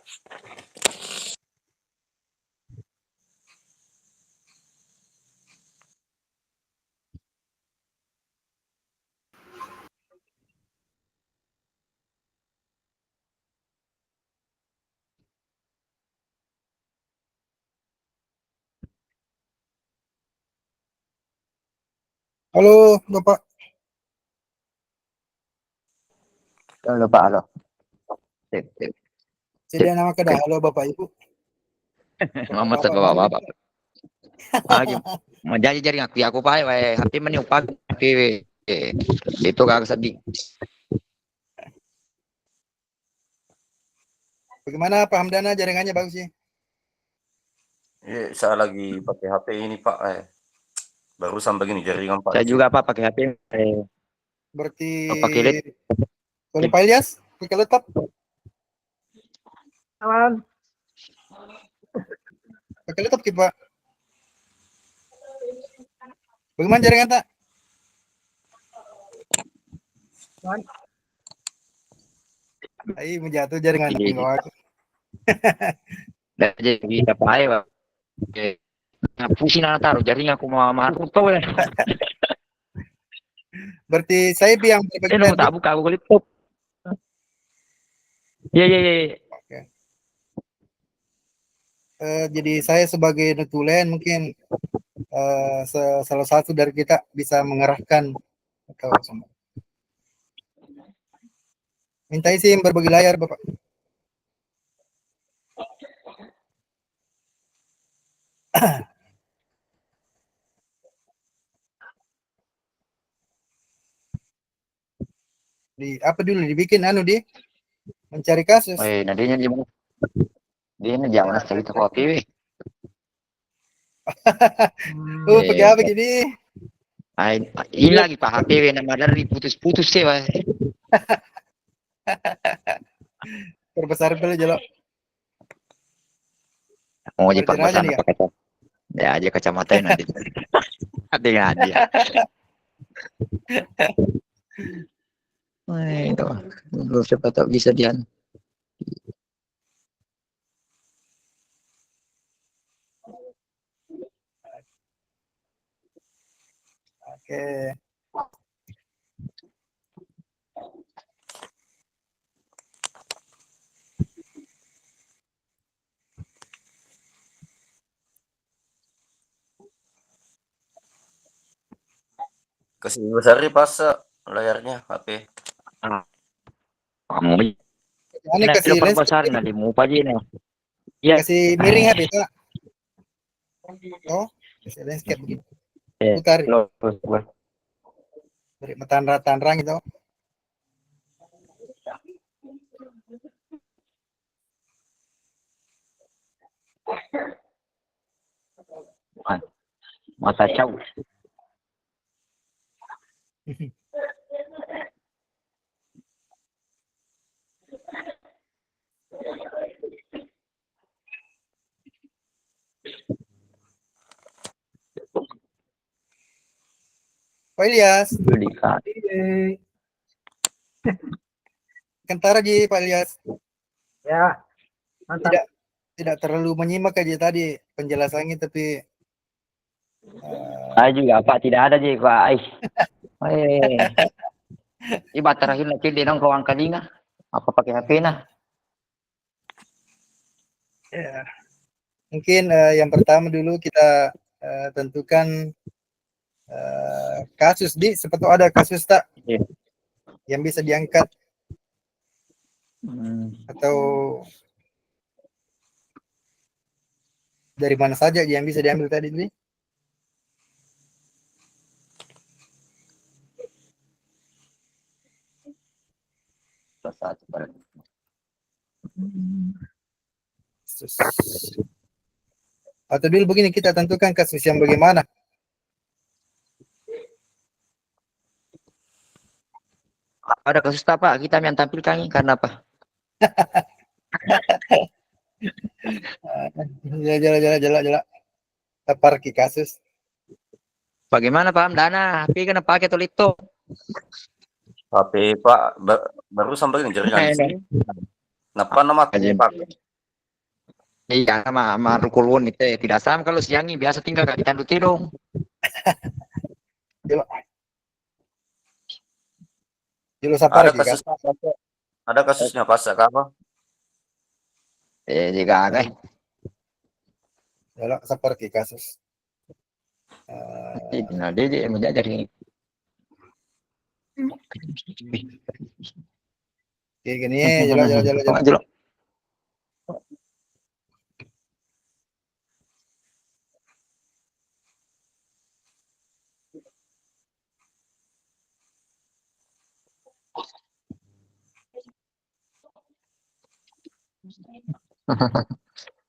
Halo, Bapak. Halo Pak, halo. Sip, sip. Tidak nama kada. Halo, Bapak Ibu. Mamat sa Bapak. Lagi mau jadi aku pa HP man yung pag HP itu kagak sedih. Bagaimana Pak Hamdana, jaringannya bagus sih? Saya lagi pakai HP ini Pak. Barusan begini jaringan Pak. Saya juga Pak pakai HP. Berarti Pakai LED. kalau Pak Ilyas pakai laptop? Pakai laptop Pak. Bagaimana jaringan tak? Ayo menjatuh jaringan tapi enggak aku. Dan jadi apa ya Pak? Pusing na taruh jaringan aku mau tuh ya. Berarti saya yang berbagi Mau tak buka aku laptop. Iya. Oke. Jadi saya sebagai notulen mungkin salah satu dari kita bisa mengerahkan atau minta isi yang berbagi layar Bapak. Di apa dulu dibikin di mencari kasus. Nadinya gimana? Dia jangan cerita kopi. Pakai apa gini? Ini lagi Pak HP nama dari putus-putus sih Pak. Perbesar dulu jelok. Mau aja Pak pesan apa kata? Ya aja kacamata nanti. Ada nggak dia? Itu belum siapa tahu bisa dian. Oke. Kasih besar pas layarnya HP. Kamu Ini kasih besar nanti mau apa aja nih? Ya. Kasih miring HP Pak. Oh, kasih landscape begini. Putar. Beri tanrang itu. Mata caw. Pak Ilyas. Kentara di Pak Ilyas. Ya, mantap. Tidak terlalu menyimak aja tadi penjelasannya, tapi saya juga Pak tidak ada sih Pak. Iba terakhir nanti dia nong kawan kalinga. Apa pakai HP nah? ya. Mungkin yang pertama dulu kita tentukan kasus seperti ada kasus tak yang bisa diangkat atau dari mana saja yang bisa diambil tadi ini? Atau dulu begini, kita tentukan kasus yang bagaimana? Ada kasus apa? Kita yang tampilkan karena apa? Jala. Terparki kasus. Bagaimana Pak Hamdana? HP kan pakai tuh laptop. HP Pak baru sampai ini jaringan. Kenapa nama Pak? Iya, sama Rukulun itu tidak sama kalau siangi biasa tinggal kaki tandu tidung. Jelo sapar Ada ki kak. kasusnya, Pak. Ada kasusnya pas apa? Jika agak Jelo sapar ki kasus. nah dia menjadi Kayak gini, jelo. Jelok.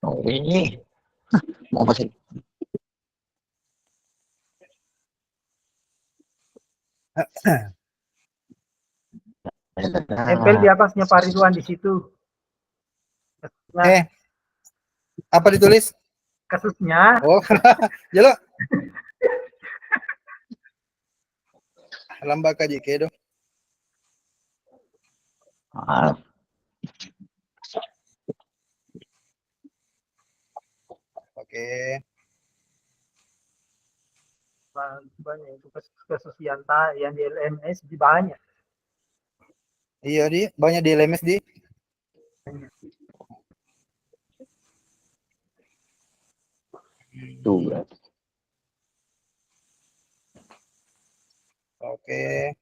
Oh ini mau masih Tempel di atasnya Pak Ridwan di situ. Nah, Apa ditulis? kasusnya Oh, jelo. Lambak aja kedo. Oke. banyak itu kasus yang di LMS di banyak. Iya di banyak di LMS di. tuh. Oke.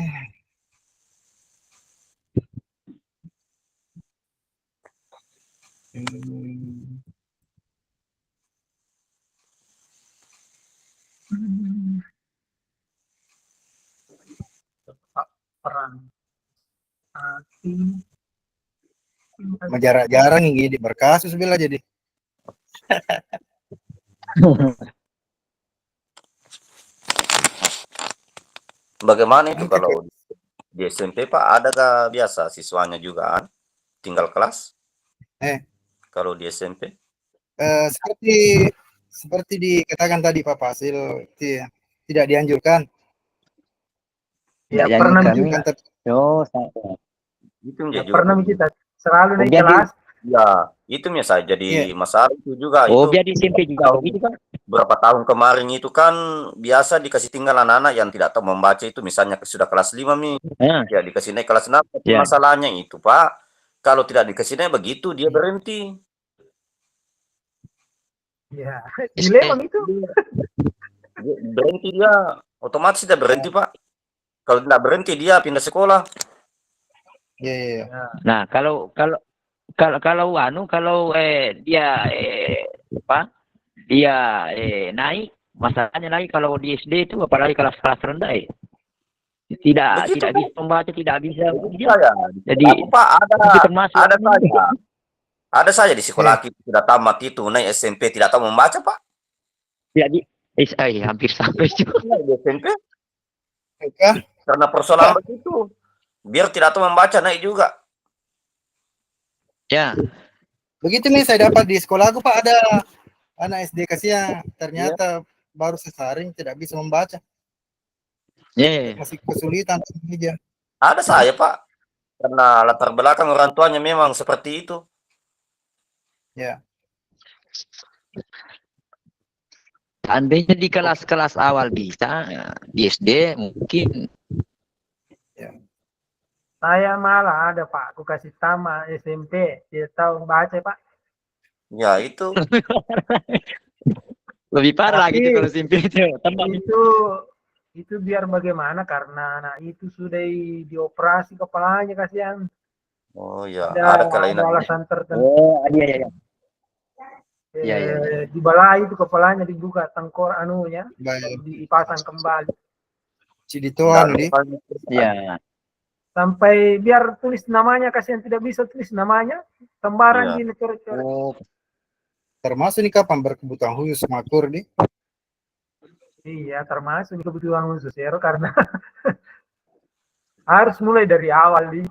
Nah. Perang hakim Jarang gini berkasus bila jadi. Bagaimana itu kalau di SMP Pak? Adakah biasa siswanya juga tinggal kelas? Kalau di SMP? Seperti dikatakan tadi Pak Fasil, tidak dianjurkan. ya Tidak pernah dianjurkan. kita Itu ya menjadi pernah kita selalu naik kelas. Ya, itu misalnya jadi masalah itu juga. Oh, itu biar di SMP juga gitu kan. berapa tahun kemarin itu kan biasa dikasih tinggal anak-anak yang tidak tahu membaca itu, misalnya sudah kelas 5 nih, ya dikasih naik kelas 6. Tapi masalahnya itu Pak, kalau tidak dikasih naik begitu dia berhenti. Ya, dilema itu. Berhenti dia, otomatis dia berhenti Pak. Kalau tidak berhenti dia pindah sekolah. Iya. Nah, kalau dia dia naik, masalahnya lagi kalau di SD itu apalagi kelas-kelas rendah tidak bisa membaca, tidak bisa. Jadi Pak, ada ada saja di sekolah kita sudah tamat itu naik SMP tidak tahu membaca Pak. Jadi hampir sampai juga di SMP. Karena persoalan begitu, biar tidak tahu membaca naik juga. Ya. Begitu nih saya dapat di sekolah aku Pak, ada anak SD kasihan ternyata baru sesaring tidak bisa membaca. Masih kesulitan dia. Ada saya Pak, karena latar belakang orang tuanya memang seperti itu. Ya. Seandainya di kelas-kelas awal bisa, di SD mungkin. Ya. Saya malah ada Pak, aku kasih tamat SMP, dia tahu baca Pak. Ya itu. Lebih parah gitu kalau SMP itu biar bagaimana karena anak itu sudah dioperasi kepalanya kasihan. Oh ya, ada alasan tertentu. Oh iya. Dibalai itu kepalanya dibuka tengkor anunya, dipasang kembali. Cidituan nih. Iya. Sampai biar tulis namanya, kasihan tidak bisa tulis namanya, lembaran gini coret-coret. Termasuk nih kapan berkebutuhan khusus makur nih. Iya, termasuk kebutuhan khusus Ero karena harus mulai dari awal di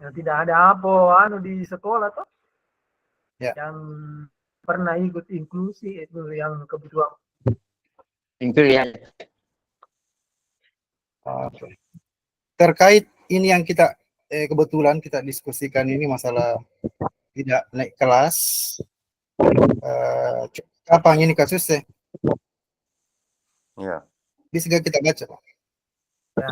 yang tidak ada apa anu di sekolah tuh Ya. yang pernah ikut inklusi itu yang kebutuhan. Itu ya. Oke. Terkait ini yang kita kebetulan kita diskusikan ini masalah tidak naik kelas. Apa ini kasusnya? Ya. Bisa nggak kita baca? Ya.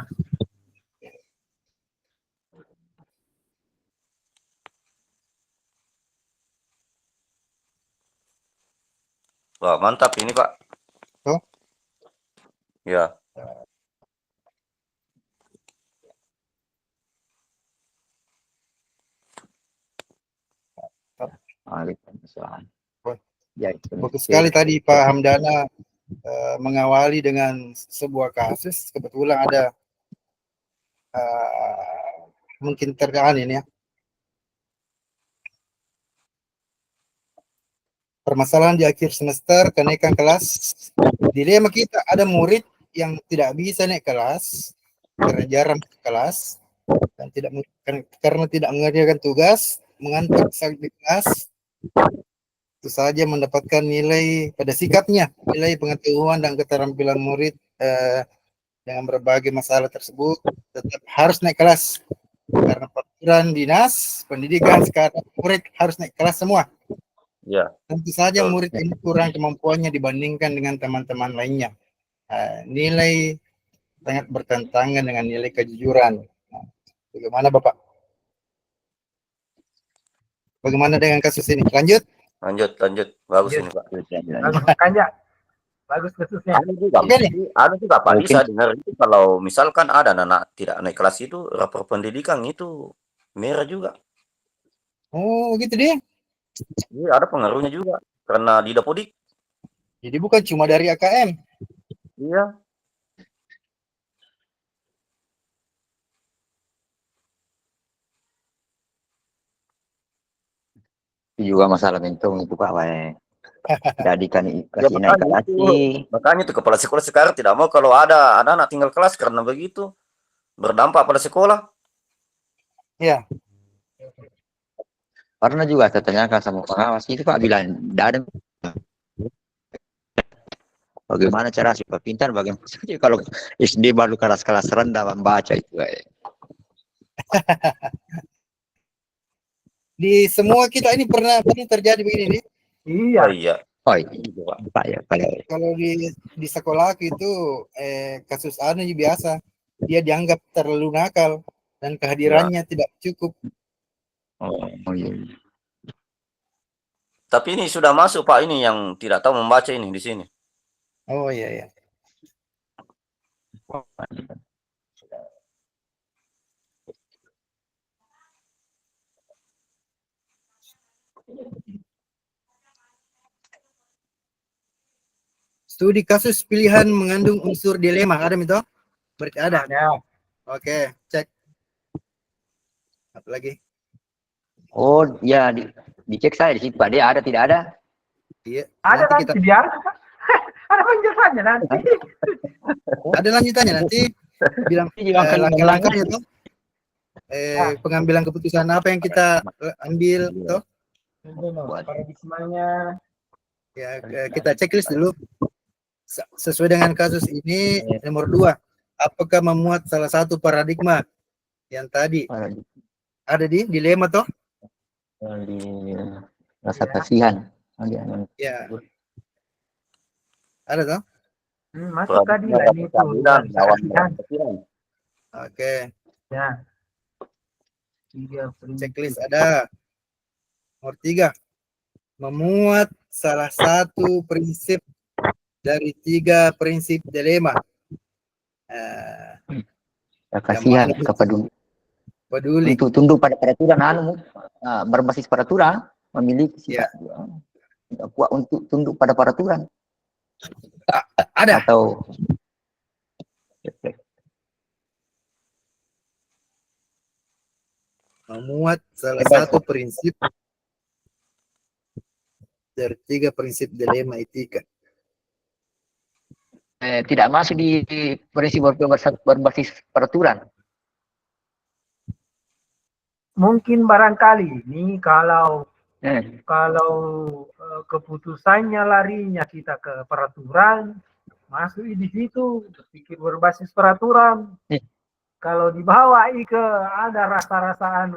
Wah, mantap ini, Pak. Oh. Ya. Waalaikumsalam. Oh. Ya, itu. Bagus sekali tadi Pak Hamdana mengawali dengan sebuah kasus. Kebetulan ada mungkin terkaan ini ya. Permasalahan di akhir semester, kenaikan kelas. Dilema kita, ada murid yang tidak bisa naik kelas karena jarang ke kelas dan karena tidak mengerjakan tugas, mengantuk saat di kelas, itu saja mendapatkan nilai pada sikapnya, nilai pengetahuan dan keterampilan murid dengan berbagai masalah tersebut tetap harus naik kelas karena peraturan dinas pendidikan sekarang murid harus naik kelas semua. Ya. Tentu saja murid ini kurang kemampuannya dibandingkan dengan teman-teman lainnya. Nilai sangat bertentangan dengan nilai kejujuran. Bagaimana Bapak? Bagaimana dengan kasus ini? Lanjut. Bagus ini, Pak. Bagus Kanja. Bagus kasusnya. Ada juga Pak Lisa dengar itu kalau misalkan ada anak tidak naik kelas itu rapor pendidikan itu merah juga. Oh, gitu deh. Iya, ada pengaruhnya juga karena di Dapodik. Jadi bukan cuma dari AKM. Iya. Itu juga masalah mentung itu Pak Wae. Jadikan kasih Ya, naik kelas makanya itu kepala sekolah sekarang tidak mau kalau ada anak tinggal kelas karena begitu berdampak pada sekolah. Ya. Karena juga saya tanyakan sama pengawas itu Pak bilang tidak ada bagaimana cara supaya pintar bagaimana kalau SD baru kelas-kelas rendah membaca itu. Di semua kita ini pernah terjadi begini nih. Iya. Oh iya. Oh iya, Pak ya. Kalau di sekolah itu kasus anu biasa, dia dianggap terlalu nakal dan kehadirannya tidak cukup. Oh iya. Tapi ini sudah masuk Pak ini yang tidak tahu membaca ini di sini. Oh iya ya. Studi kasus pilihan mengandung unsur dilema, ada itu? Berarti ada. Oke, cek. Apa lagi? Oh ya, dicek saya di situ Pak. Dia ada tidak ada? Iya. Ada nanti kita biar ada penjelasannya nanti. ada lanjutannya nanti bilang langkah-langkahnya tuh. Pengambilan keputusan apa yang kita ambil tuh. Paradigmanya. Ya, kita checklist dulu. Sesuai dengan kasus ini, nomor 2, apakah memuat salah satu paradigma yang tadi ada di dilema toh? Di rasa kasihan. Ya. Ada toh? Masuk keadilan itu. Oke. Ya. Checklist ada. Nomor 3, memuat salah satu prinsip dari 3 prinsip dilema. Kasihan, peduli. Untuk tunduk pada peraturan, berbasis peraturan, memiliki sifat tidak kuat untuk tunduk pada peraturan. Ada. Atau memuat salah satu prinsip dari 3 prinsip dilema etika. Tidak masuk di prinsip berbasis peraturan. Mungkin barangkali ini kalau keputusannya larinya kita ke peraturan, masuk di situ berpikir berbasis peraturan. Kalau dibawa ke ada rasa-rasa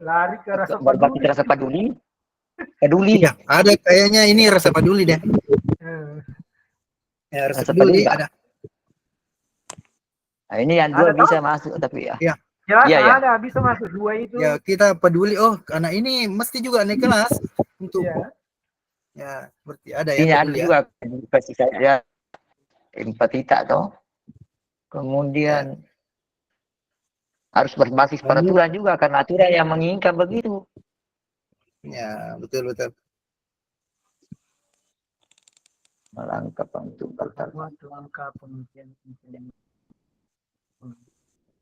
lari ke rasa berbasis peduli. rasa peduli. Ya, ada kayaknya ini rasa peduli deh. Ya, rasa peduli ada. Nah, ini yang dua bisa masuk tapi ya. Jelas ya. ada bisa masuk dua itu. Ya, kita peduli, oh anak ini mesti juga naik kelas untuk ya berarti ada ya. Ini ada peduli, juga kasih saja empatita toh. Kemudian harus berbasis peraturan juga karena aturan yang menginginkan begitu. Ya, betul. Melangkah untuk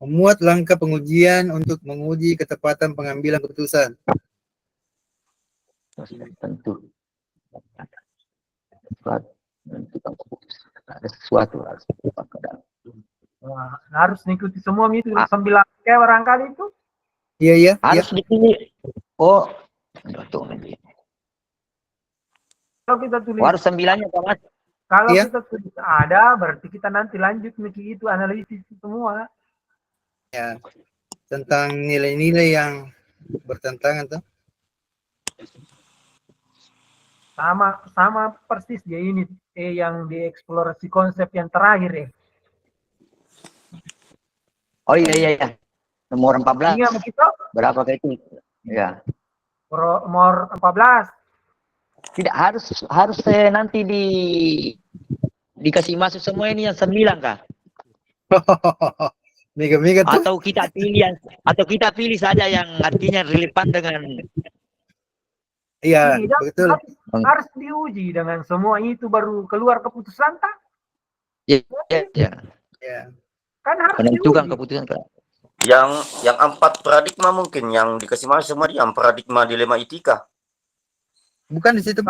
memuat langkah pengujian untuk menguji ketepatan pengambilan keputusan. Tentu ada sesuatu harus harus mengikuti semua itu 9 kayak barangkali itu. Iya. Harus dipilih. Oh, betul. Kalau kita tulis harus 9-nya Pak. Kalau kita tulis ada, berarti kita nanti lanjut itu analisis semua. Ya, tentang nilai-nilai yang bertentangan tuh. Sama persis dia ini yang dieksplorasi konsep yang terakhir Oh iya. Nomor 14. Iya begitu. Berapa itu? Ya. Nomor 14. Tidak harus nanti dikasih masuk semua ini yang 9 kah? Mega tuh. Atau kita pilih saja yang artinya relevan dengan. Iya, betul. Harus diuji dengan semua itu baru keluar keputusan tak? Ya. Kan harus menentukan keputusan kan. Yang 4 paradigma mungkin yang dikasih masuk semua yang paradigma dilema etika. Bukan di situ.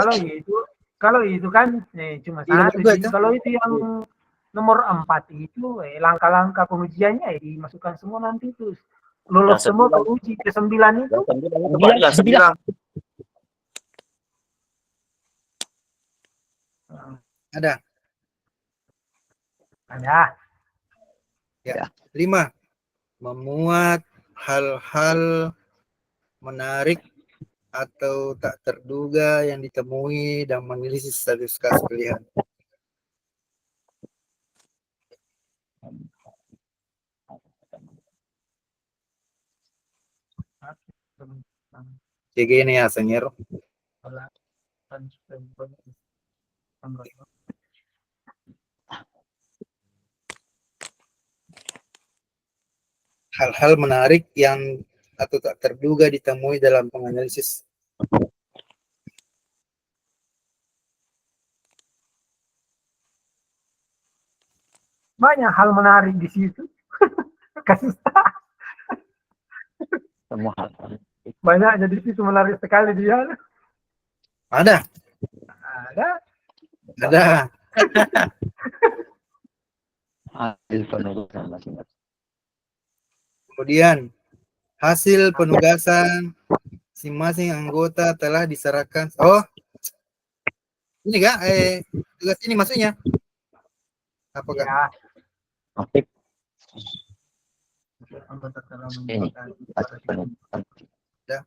Kalau itu kan cuma satu. Kalau itu yang nomor 4 itu langkah-langkah pengujiannya dimasukkan semua nanti itu. Lolos semua ke uji ke 9 itu. 9. Ada. Ya. 5. Memuat hal-hal menarik atau tak terduga yang ditemui dan menganalisis status kasus pilihan. CG ini ya, Senyer. Hal-hal menarik yang atau tak terduga ditemui dalam penganalisis. Banyak hal menarik di situ. Kasih semua hal. Banyak jadi situ menarik sekali dia. Ada. Kemudian hasil penugasan masing-masing anggota telah diserahkan. Oh, ini kak, tugas ini maksudnya? Apakah? Ya. Aktif. Ini. Ya.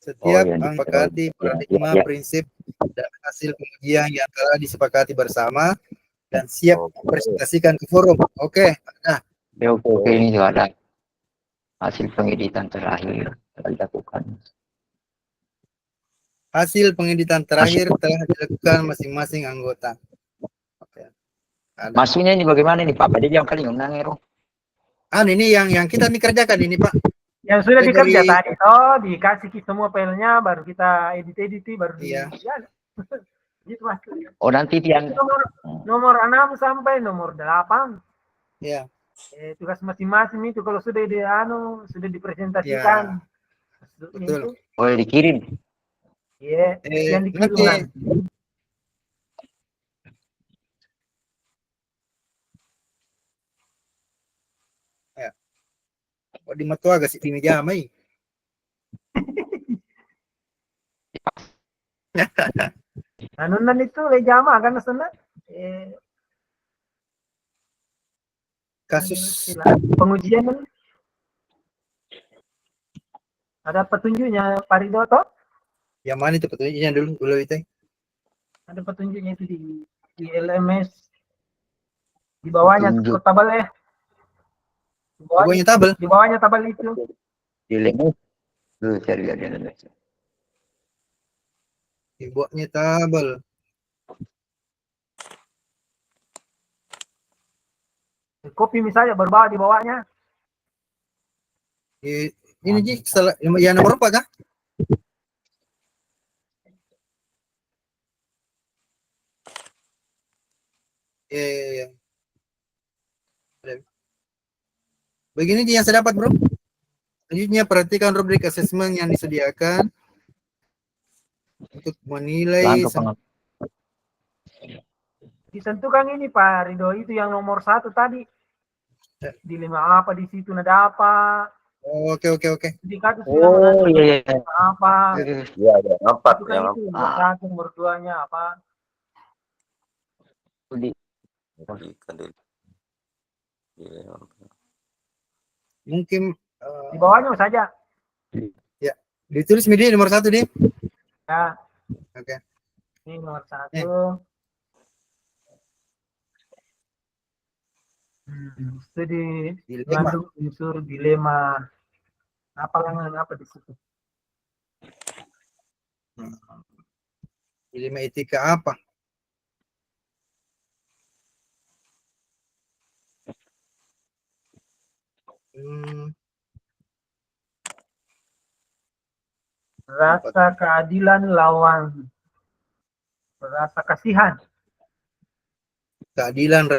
Setiap sepakati paradigma prinsip dan hasil pengujian yang telah disepakati bersama dan siap presentasikan ke forum. Oke. Nah. Oke, ini juga ada hasil pengeditan terakhir telah dilakukan. Hasil pengeditan terakhir telah dilakukan masing-masing anggota. Oke. Maksudnya ini bagaimana ini Pak? Pada jam kali ngomong ini yang kita kerjakan ini Pak. Yang sudah dikerja tadi, dikasih semua filenya, baru kita edit baru iya. Itu Mas. Oh nanti yang Nomor 6 sampai nomor 8. Ya. Tugas masing-masing itu kalau sudah sudah dipresentasikan. Betul. oh dikirim. Iya, yang dikirim nanti nanti. di matua agak sih di meja mai. Anunan itu lejama kan sana. Kasus Pengujian ada petunjuknya Pak Ridho toh? yang mana itu petunjuknya dulu itu? Ada petunjuknya itu di LMS. Di bawahnya tabel ya. Di bawahnya tabel. Di bawahnya tabel itu. Di LMS. Cari di LMS. Di bawahnya tabel. Kopi misalnya berbawa di bawahnya. Ini Ji, salah yang nomor apa kah? Iya. Begini Ji yang saya dapat, Bro. Selanjutnya perhatikan rubrik asesmen yang disediakan untuk menilai. Ditentukan ini Pak Ridho itu yang nomor 1 tadi. Dilema apa di situ ada apa? Oke. Oh iya. Apa? Iya, nampak Itu kan itu nomor 1, nomor 2-nya apa? Mungkin di bawahnya saja. Ya, ditulis media nomor 1 deh. Ya. Oke. Ini nomor 1. Studi mengandung unsur dilema. Apa di situ? Dilema etika apa? Rasa keadilan lawan rasa kasihan. Keadilan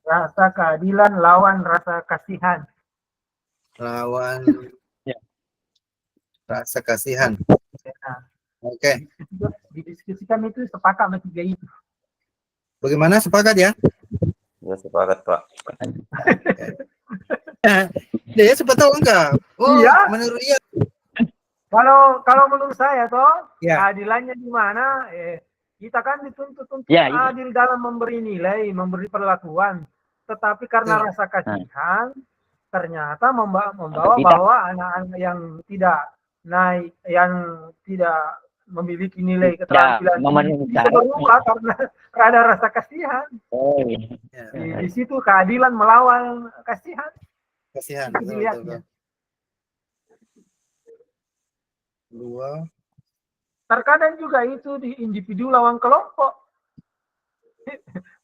Rasa keadilan lawan rasa kasihan. Lawan rasa kasihan. Oke. Didiskusikan itu sepakat sama 3 itu. Bagaimana, sepakat ya? Ya sepakat Pak. Ya siapa tahu enggak? Oh iya. Menurut dia. Kalau menurut saya toh keadilannya di mana? Kita kan dituntut untuk adil dalam memberi nilai, memberi perlakuan. Tetapi karena rasa kasihan, ternyata membawa bahwa anak-anak yang tidak naik, yang tidak memiliki nilai keterampilan bisa berubah karena ada rasa kasihan. Di situ keadilan melawan kasihan. Betul. Terkadang juga itu di individu lawan kelompok.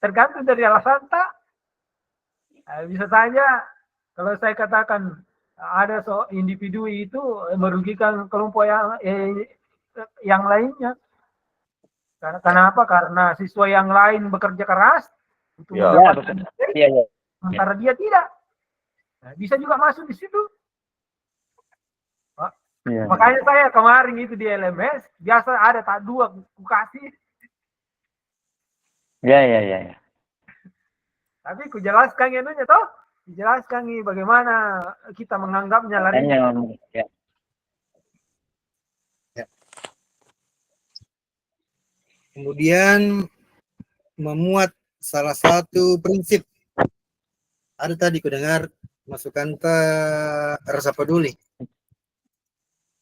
Tergantung dari alasan tak. Bisa saja kalau saya katakan ada individu itu merugikan kelompok yang lainnya. Kenapa? Karena siswa yang lain bekerja keras untuk sementara dia tidak. Bisa juga masuk di situ. Makanya saya kemarin itu di LMS biasa ada tak 2 kasih. Ya. Tapi ku jelaskan itunya toh, dijelaskan bagaimana kita menganggapnya lari. Kemudian memuat salah satu prinsip. Ada tadi ku dengar masukan ke rasa peduli.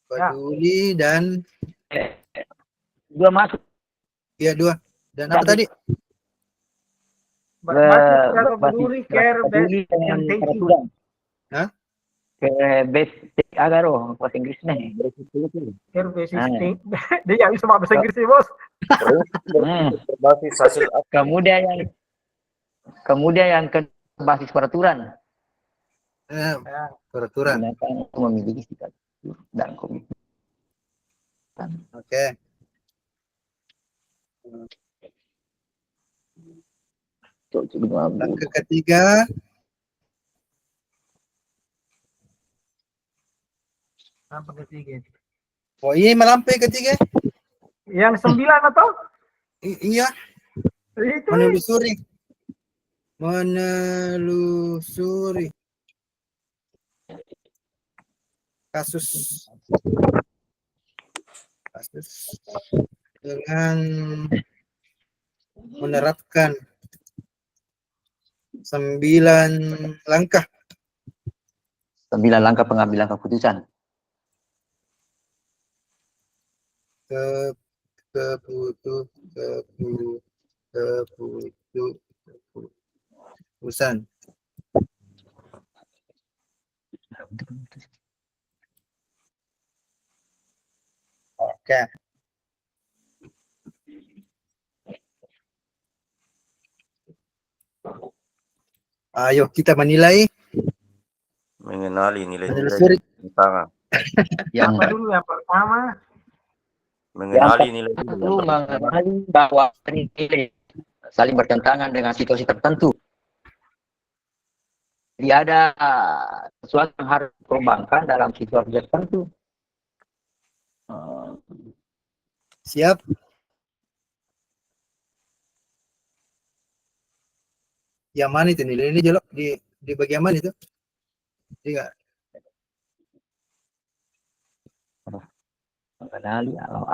Peduli dan 2 masuk. Iya 2. Dan apa tadi? Peduli, care, dan peraturan. Hah? Basic agaro bahasa Inggris nih. Care basic. Dia bisa bahasa Inggris sih, Bos. Kemudian yang ke basis peraturan. Peraturan. Memiliki sikap dan komitmen. Oke. Langkah ketiga, Apa ketiga? oh ini melampai ketiga. Yang 9 atau? Iya, Itu menelusuri. Menelusuri kasus dengan menerapkan 9 langkah 9 langkah pengambilan keputusan. keputusan. Oke. Ayo kita menilai, Mengenali nilai-nilai menelusuri. pertentangan. Yang apa dulu yang pertama? Mengenali nilai perlu mengenali bahwa nilai saling bertentangan dengan situasi tertentu. Jadi ada sesuatu yang harus dikorbankan dalam situasi tertentu. Siap. Yang mana itu nilai ini jelok di bagian mana itu? Tidak. Mengenali kalau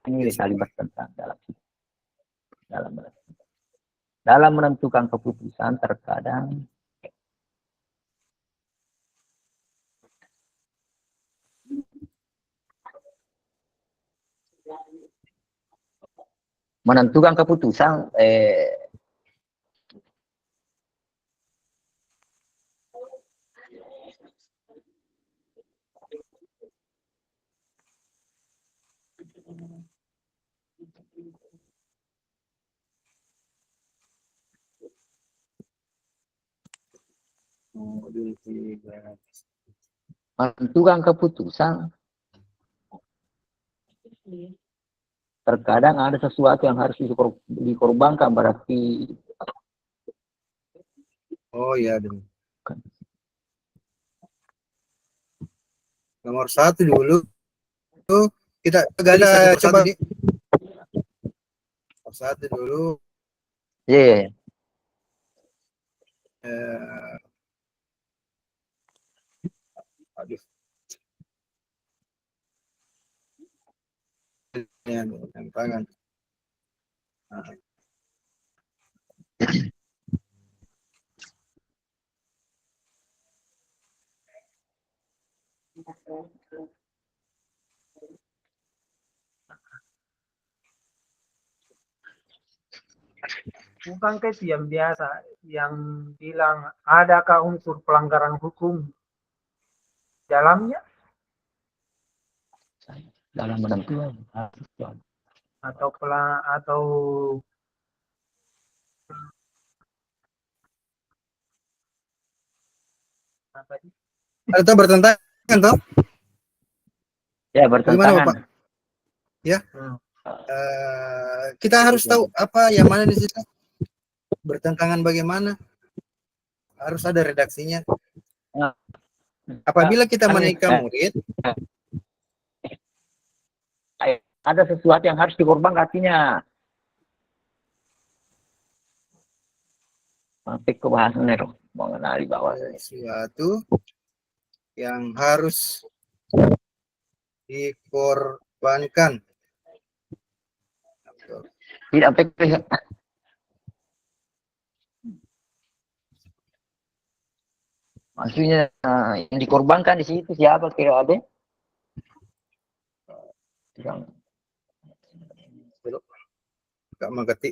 nilai saling bertentangan dalam menentukan keputusan terkadang menentukan keputusan terkadang ada sesuatu yang harus dikorbankan, berarti Oh ya, nomor 1 dulu kita gali coba nih. Nomor 1 dulu. yeah. Aduh. Yang tangan. Bukan itu yang biasa, yang bilang adakah unsur pelanggaran hukum dalamnya dalam menentukan atau apa sih? Atau bertentangan toh? ya Bagaimana bertentangan. Bapak? Ya. Kita harus tahu apa yang mana di situ. Bertentangan bagaimana? Harus ada redaksinya. Apabila kita menikah murid, ada sesuatu yang harus dikorbankan, artinya sampai ke bahasan mengenali bahwa sesuatu yang harus dikorbankan. tidak sampai maksudnya yang dikorbankan di situ siapa kira ada? Gak mengerti.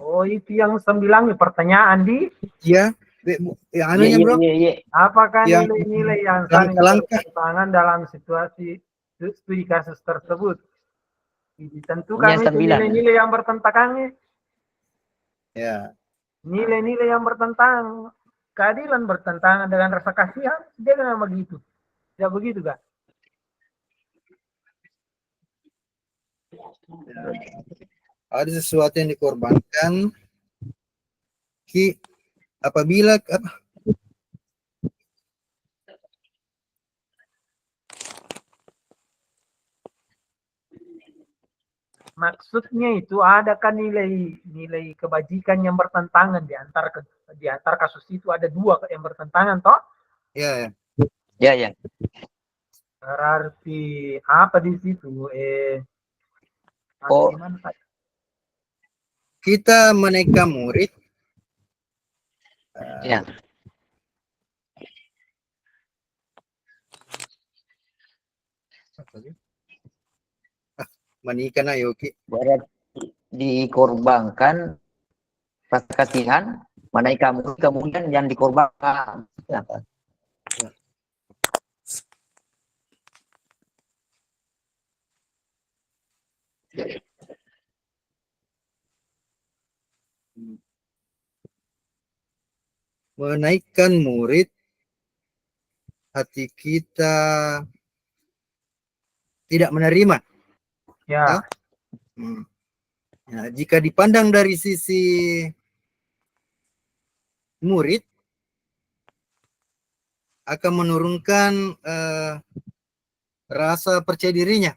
Oh itu yang 9 pertanyaan di? Ya, Anunya bro, Apakah yang nilai-nilai yang saling langkah bertentangan dalam situasi studi kasus tersebut ditentukan Ini itu 9. nilai-nilai yang bertentangan, ya. nilai-nilai yang bertentangan, keadilan bertentangan dengan rasa kasihan, dia memang begitu. Tidak begitu kan? Ada sesuatu yang dikorbankan apabila maksudnya itu adakah nilai kebajikan yang bertentangan di antara kasus itu, ada dua yang bertentangan toh? ya, Ya. Berarti apa di situ? Oh. Gimana, Pak? kita menaikkan murid, Ya. menikah na Yoki. Berarti dikorbankan rasa kasihan, menaikkan murid, kemudian yang dikorbankan. Menaikkan murid, hati kita tidak menerima. Ya. Nah, jika dipandang dari sisi murid, akan menurunkan rasa percaya dirinya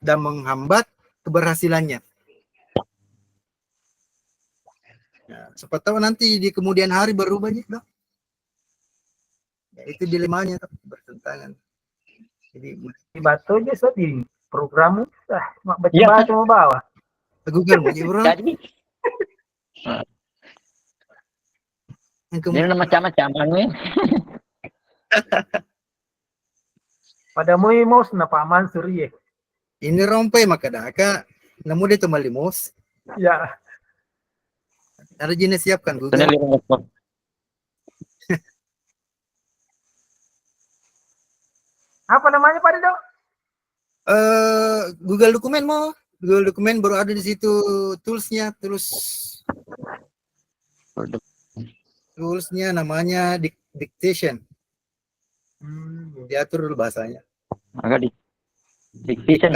dan menghambat keberhasilannya. Nah, siapa tahu nanti di kemudian hari berubah gitu. Ya, itu dilemanya bertentangan. Jadi Batu aja di program baca mau bawa. Google aja bro. Jadi ini macam-macam nih. Pada mau Pak Mansur ya. Ini rompai maka daka, namun dia tuh malimos. Ya. Ada jenis siapkan Google. Apa namanya Pak Dido? Google dokumen mau. Google dokumen baru ada di situ toolsnya, toolsnya namanya dictation. Diatur dulu bahasanya. Agak dictation.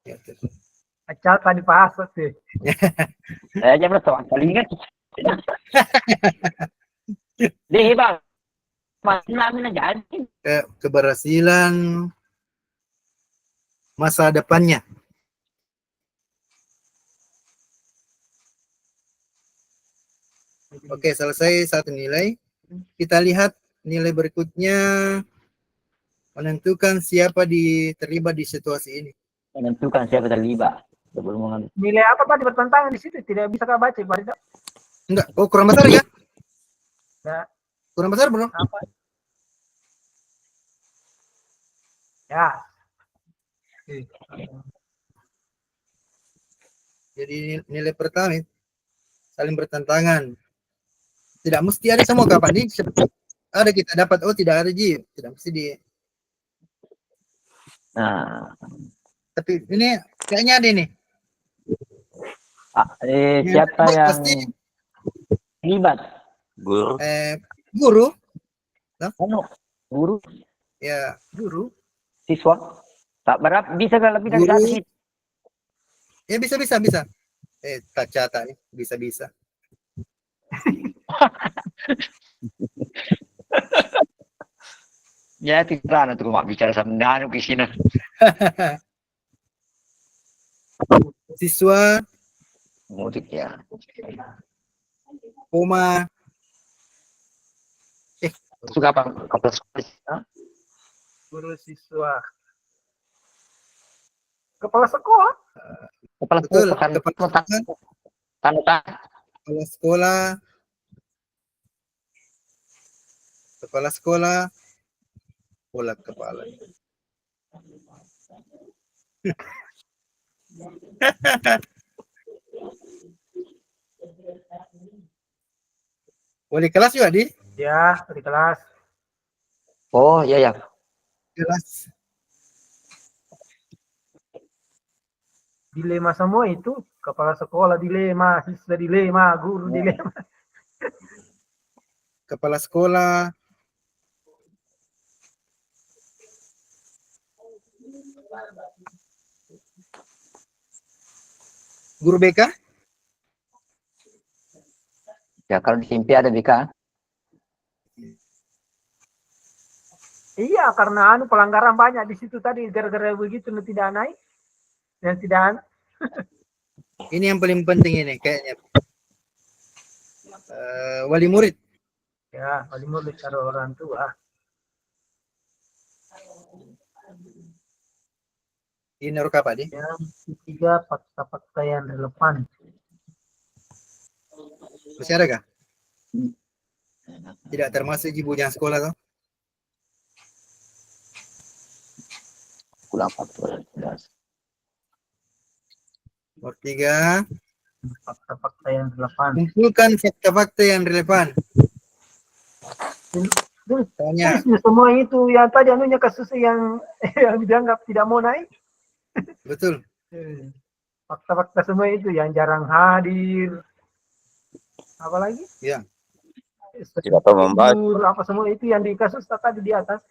Ya, Acal tadi pasok sih. Saya aja belum tahu ingat. Deh bang, masih lama jadi. Keberhasilan masa depannya. Oke, selesai satu nilai. Kita lihat nilai berikutnya, menentukan siapa terlibat di situasi ini. Menentukan siapa terlibat. Nilai apa tadi bertentangan di situ? Tidak bisa kau baca Pak Dido? Enggak, oh kurang besar ya? Ya. Kurang besar bro? Apa? Ya. Jadi nilai pertama saling bertentangan. Tidak mesti ada semua kapan nih. Ada kita dapat, oh tidak ada Ji. Tidak mesti di. Nah. Tapi ini kayaknya ada nih. Siapa yang pasti terlibat? Guru. Guru. Guru. Ya, guru. Siswa. Tak berapa bisa kan lebih dari satu sih? Ya bisa. Tak catat nih, bisa. Ya tidak tuh mak bicara sama Nanu di sini. Siswa Mudik ya. koma Suka apa? Kepala Guru siswa. Kepala sekolah. kepala sekolah. Kepala sekolah. Bola kepala. Wali kelas juga di Ya, di kelas. Oh, iya ya. kelas. Dilema semua itu. Kepala sekolah dilema, siswa dilema, guru dilema. Kepala sekolah, guru BK, Ya, kalau di SMP ada BK. Iya, karena pelanggaran banyak di situ tadi gara-gara begitu tidak naik dan tidak ini yang paling penting ini kayaknya. Wali murid. ya wali murid taruh orang tua. Ini apa di? Yang ketiga fakta-fakta yang relevan. Masih ada kah? Tidak termasuk ibu yang sekolah tuh. Kurang 14. Nomor 3. Fakta-fakta yang relevan. Kumpulkan fakta-fakta yang relevan. Tanya. Semua itu yang tadi anunya kasus yang dianggap tidak mau naik. Betul. Fakta-fakta semua itu yang jarang hadir. Apa lagi? Ya. Tidak tahu membaca. Apa semua itu yang di kasus tadi di atas.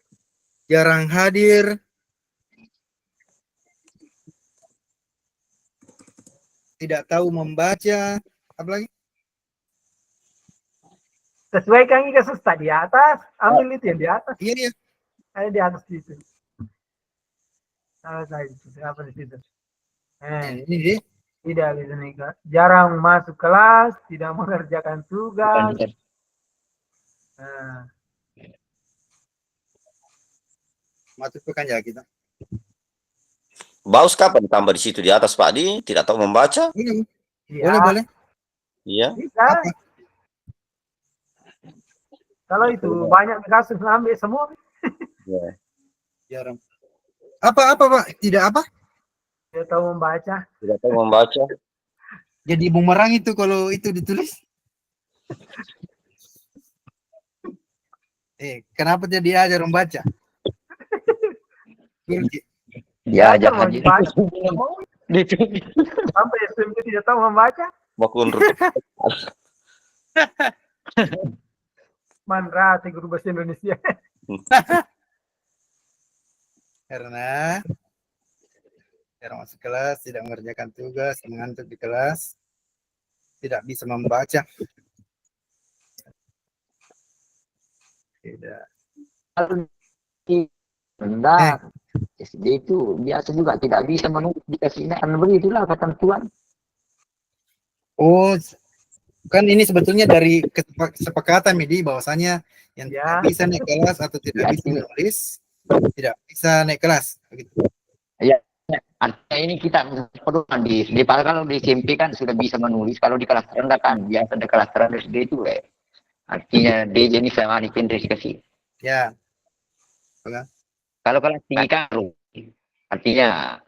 Jarang hadir. Tidak tahu membaca. Apa lagi? Sesuaikan kasus tadi di atas. Ambil itu yang di atas. Iya, iya. Ada di atas itu. Apa di situ? Ini sih. Tidak bisa nikah. Jarang masuk kelas, tidak mengerjakan tugas. Masuk pekan ya kita. Baus kapan tambah di situ di atas Pak Di? Tidak tahu membaca? Iya. Ya, Boleh. Iya. bisa. Kalau itu banyak kasus ambil semua. Ya. Jarang. Apa Pak? Tidak apa? Dia tahu membaca. Tidak tahu membaca. Jadi bumerang itu kalau itu ditulis. Kenapa dia diajar membaca? Ya, Belajar jangan mau dibaca. Sampai SMP tidak tahu membaca. Makun Mandra, guru bahasa Indonesia. Karena masuk kelas, tidak mengerjakan tugas, mengantuk di kelas, tidak bisa membaca. Tidak. Enggak. SD itu biasa juga tidak bisa menulis dikasihnya karena begitulah ketentuan. Oh, kan ini sebetulnya dari kesepakatan Midi bahwasanya yang tidak bisa naik kelas atau tidak bisa menulis tidak bisa naik kelas begitu. Iya, artinya ini kita perlu di kalau di SMP kan sudah bisa menulis, kalau di kelas rendah kan biasa ada kelas rendah SD itu artinya D jenis sama dikasih. Ya. Oke. Kalau kelas tinggi kan artinya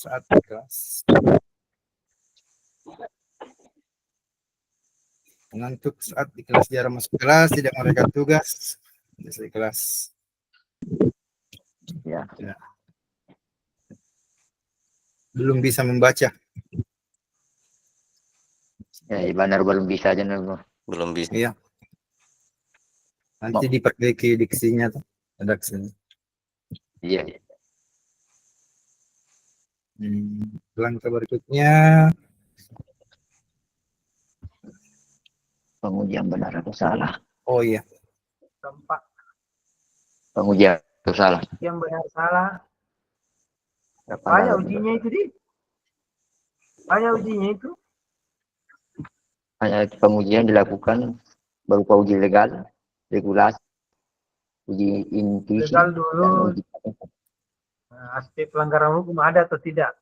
saat kelas. Mengantuk saat di kelas, jarang masuk kelas, tidak mengerjakan tugas, selesai kelas. ya. Belum bisa membaca. Ya, benar belum bisa aja belum bisa. Iya. Nanti diperbaiki diksinya tuh, redaksinya. Iya. Langkah berikutnya Pengujian benar atau salah. Oh iya. Tempat. Pengujian atau salah. Yang benar salah. Banyak ujinya itu di. Banyak ujinya itu. Hanya pengujian dilakukan berupa uji legal, regulasi, uji intuisi. Legal dulu. Aspek pelanggaran hukum ada atau tidak?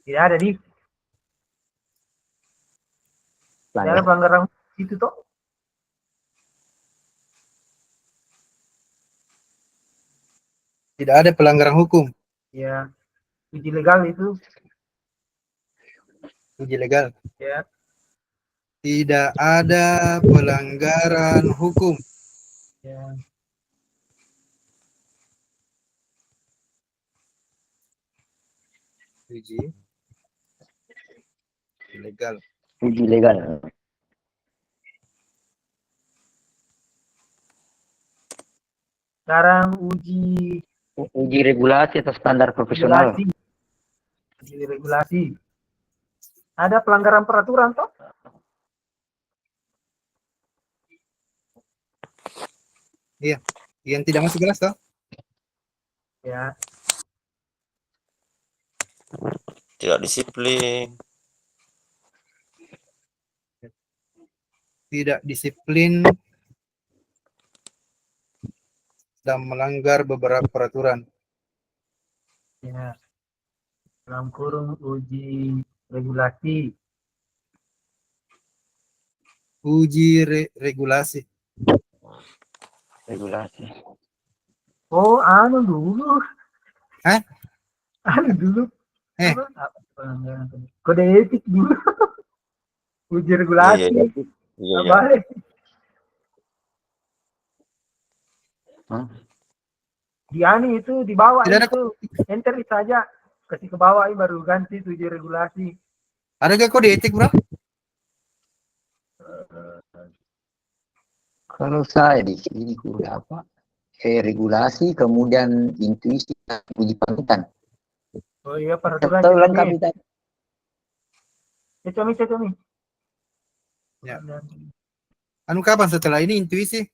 Tidak ada di. Tidak ada pelanggaran hukum itu toh. Tidak ada pelanggaran hukum. Ya, uji legal itu. Uji legal. Ya. Tidak ada pelanggaran hukum. Ya. Uji legal. Uji legal. Sekarang uji regulasi atau standar profesional. Uji regulasi. Ada pelanggaran peraturan toh? Iya, yang tidak masuk kelas toh? Ya. Tidak disiplin. Tidak disiplin dan melanggar beberapa peraturan. Ya. Dalam kurung uji regulasi. Uji regulasi. Regulasi. Oh, anu dulu. Hah? Anu dulu. Pelanggaran. Kode etik dulu. Uji regulasi. Iya. Balik. Di anu itu di bawah Tidak itu enter saja, kasih ke bawah baru ganti itu uji regulasi. Ada gak kode etik, bro? Kalau saya di sini kuliah apa? Regulasi, kemudian intuisi, uji panutan. Oh iya, peraturan Tahu lengkap itu. Comi. Ya. Anu kapan setelah ini intuisi?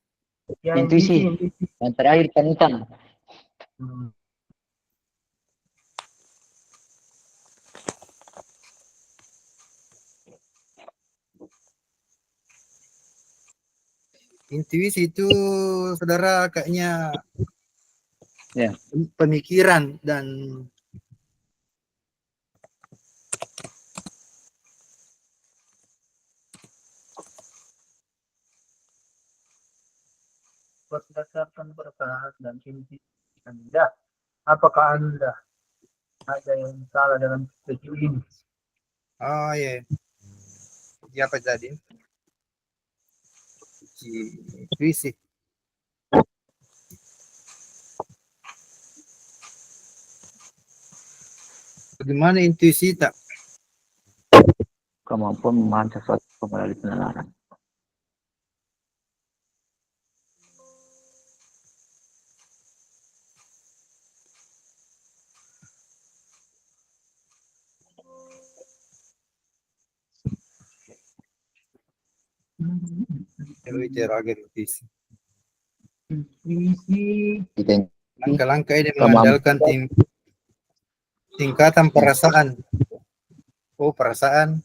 Ya, Intuisi. Yang terakhir panutan. Intuisi itu saudara kayaknya ya, pemikiran dan berdasarkan perkara dan inti Anda. Apakah Anda ada yang salah dalam studi ini? oh iya. Ya apa tadi? Intuisi. Bagaimana intuisi tak? Kemampuan memahami sesuatu melalui penalaran. Intuisi. Intuisi. Langkah-langkah ini mengandalkan tingkatan perasaan. Oh, perasaan.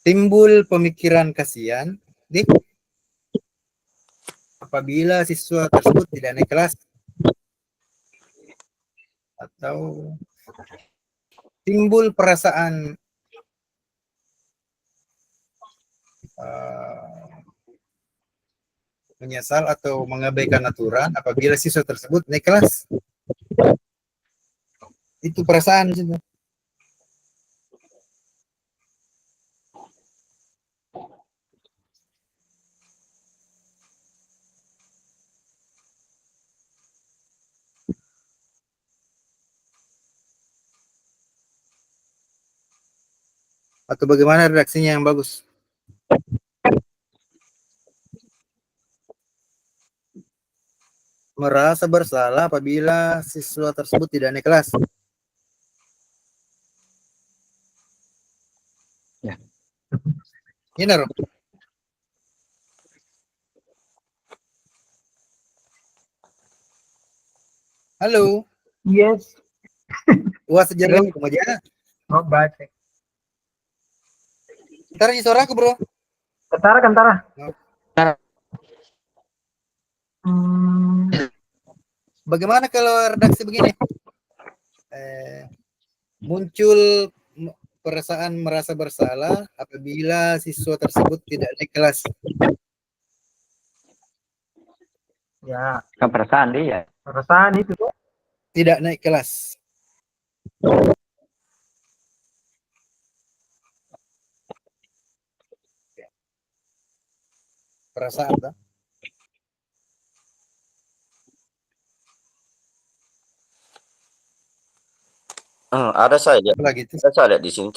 Timbul pemikiran kasihan, apabila siswa tersebut tidak naik kelas. Atau timbul perasaan menyesal atau mengabaikan aturan apabila siswa tersebut naik kelas. Itu perasaan. Atau bagaimana redaksinya yang bagus? Merasa bersalah apabila siswa tersebut tidak naik kelas. Ya. Ini loh. Halo. Yes. Wah, sejarah kemana? Oh, baca. Ntar suara aku, bro. Kentara. Bagaimana kalau redaksi begini? Muncul perasaan merasa bersalah apabila siswa tersebut tidak naik kelas. Ya, Kan perasaan dia. perasaan itu tuh. Tidak naik kelas. Perasaan tak? Ada saya lihat. Apalagi itu? Ada saya lihat di sini.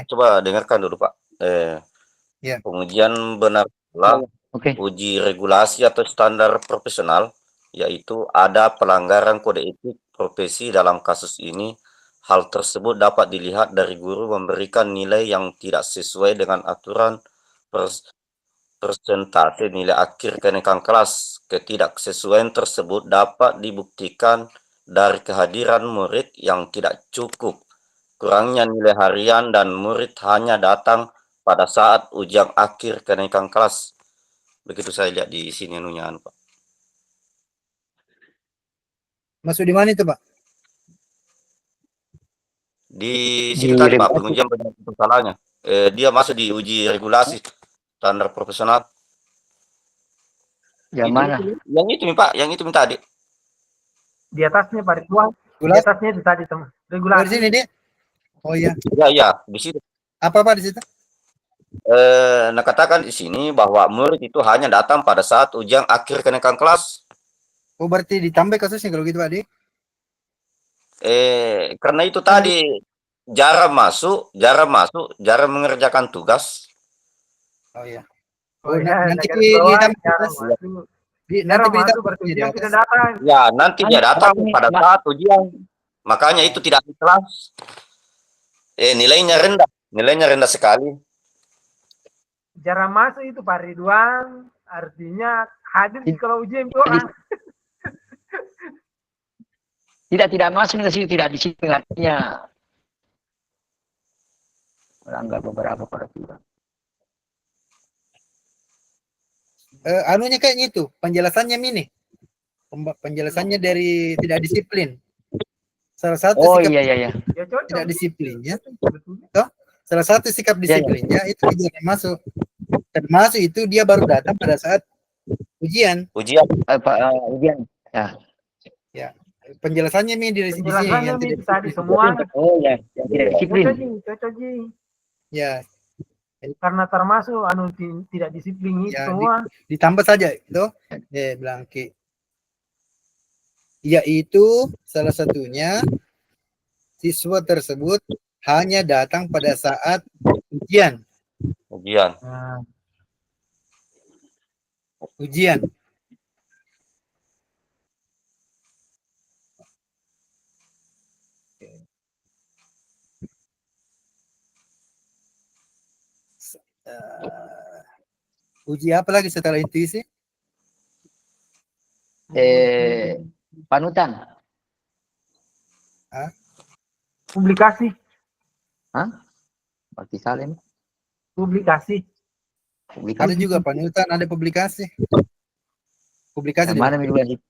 Coba dengarkan dulu Pak. Ya. Pengujian benarlah uji regulasi atau standar profesional, yaitu ada pelanggaran kode etik profesi dalam kasus ini. Hal tersebut dapat dilihat dari guru memberikan nilai yang tidak sesuai dengan aturan persentase nilai akhir kenaikan kelas. Ketidaksesuaian tersebut dapat dibuktikan dari kehadiran murid yang tidak cukup, kurangnya nilai harian, dan murid hanya datang pada saat ujian akhir kenaikan kelas. Begitu saya lihat di sini anunya, Pak. Masuk di mana itu, Pak? Di sini tadi Pak, pengujian persalahnya. Dia masuk di uji regulasi standar profesional. Yang mana? Yang itu nih Pak, yang itu minta tadi. Di atasnya Pak Ridwan. Di atasnya itu tadi teman. Regulasi. Di sini dia. Oh iya. Iya, di situ. Apa Pak di situ? Nah katakan di sini bahwa murid itu hanya datang pada saat ujian akhir kenaikan kelas. Oh berarti ditambah kasusnya kalau gitu Pak Di? Karena itu tadi jarang masuk, jarang mengerjakan tugas. Oh iya. Oh iya, nanti Ya, nanti dia datang pada saat ujian. Makanya itu tidak di kelas. Nilainya rendah sekali. Jarang masuk itu Pak Ridwan, artinya hadir di kalau ujian itu orang. Tidak masuk ke situ, tidak disiplin, artinya melanggar beberapa peraturan. Anunya kayaknya itu penjelasannya ini, penjelasannya dari tidak disiplin. Salah satu sikap iya. tidak disiplinnya, salah satu sikap disiplinnya itu tidak masuk. Dan masuk itu dia baru datang pada saat ujian. Ujian. Ya. Penjelasannya ini dari sini yang tidak tadi semua. Oh ya, tidak disiplin. Cocok. Ya. Karena termasuk tidak disiplin itu semua. Ditambah saja itu bilang yaitu salah satunya siswa tersebut hanya datang pada saat ujian. Uji apa lagi setelah intuisi? Panutan. Publikasi. Bakti Salim. Publikasi. Ada juga panutan, ada publikasi. Publikasi mana dulu?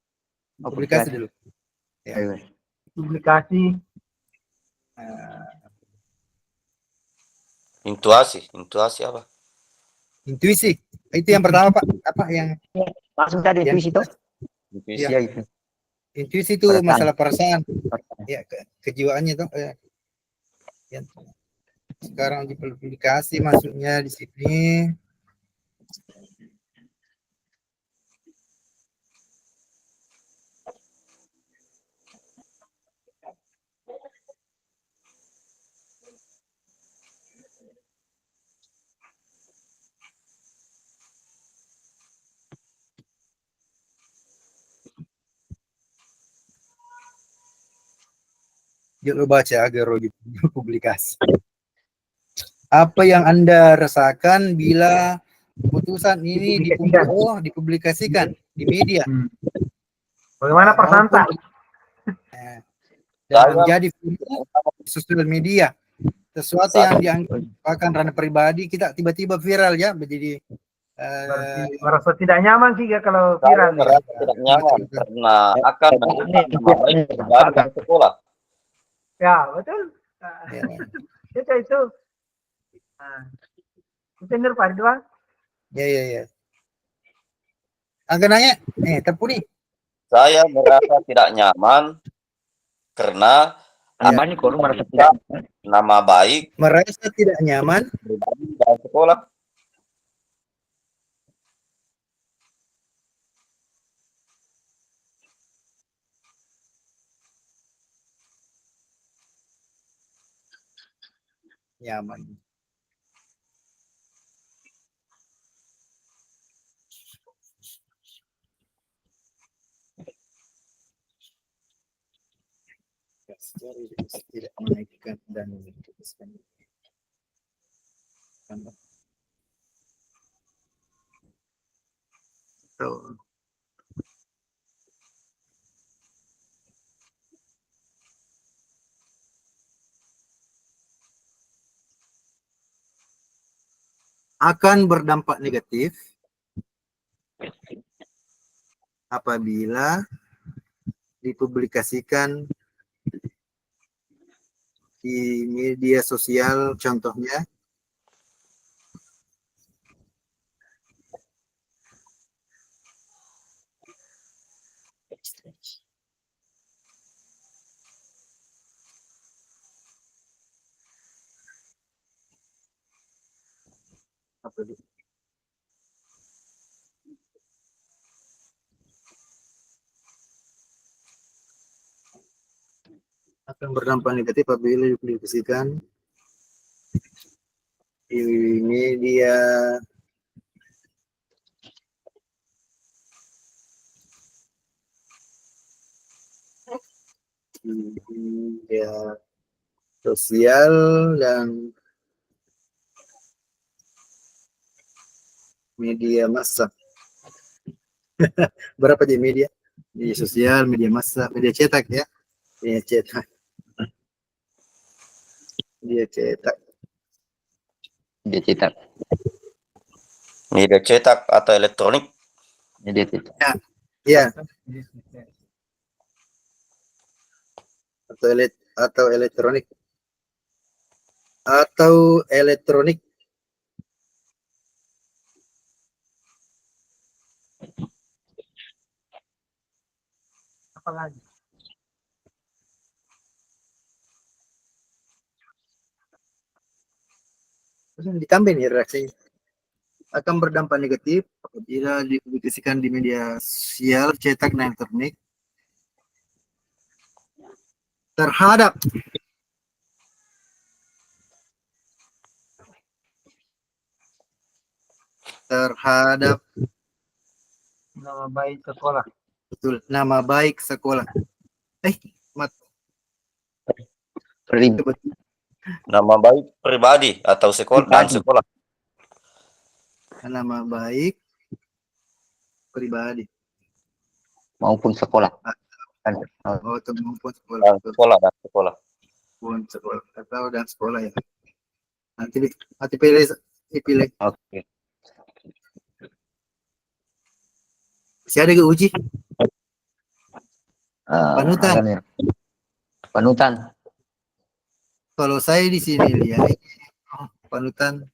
Publikasi dulu. Ya. Publikasi. Intuasi apa? Intuisi. Itu yang pertama Pak. Apa yang langsung tadi intuisi itu? Intuisi ya. Itu. Intuisi itu masalah perasaan. Ya, kejiwaannya tuh. Ya. Sekarang di publikasi masuknya di sini. Jangan baca agar publikasi. Apa yang Anda rasakan bila keputusan ini dipublikasikan di media? Bagaimana perasaan Pak? Dan menjadi sosial media, sesuatu yang dianggap ranah pribadi kita tiba-tiba viral ya, menjadi Berarti merasa tidak nyaman Kika kalau Saya viral ya. merasa tidak nyaman karena akan merusak nama baik pribadi di sekolah. Ya, betul. Ya. Itu. Nah, itu benar Pak Ridwan. Ya. Angga nanya, Tepuri. Saya merasa tidak nyaman karena Apa nih kalau merasa tidak nama baik Merasa tidak nyaman pribadi dalam sekolah. nyaman. Tidak menaikkan dan memutuskan. Tuh. Akan berdampak negatif apabila dipublikasikan di media sosial, contohnya apa itu? Akan berdampak negatif apabila dipublikasikan di media sosial dan media massa. Berapa di media? Media sosial, media massa, media cetak ya. Media cetak. Media cetak. dia cetak? Media cetak atau elektronik. Dia cetak. Ya. Atau elektronik. Atau elektronik. Apa lagi? Ditambah nih reaksinya. Akan berdampak negatif apabila dipublikasikan di media sosial, cetak, dan elektronik terhadap Nama baik sekolah. betul nama baik sekolah. Nama baik pribadi atau sekolah dan sekolah. Nama baik pribadi maupun sekolah. maupun sekolah. Dan sekolah dan sekolah. Atau dan sekolah ya. Nanti pilih. Oke. Masih ada ke uji? Panutan. Panutan. Kalau saya di sini lihat panutan.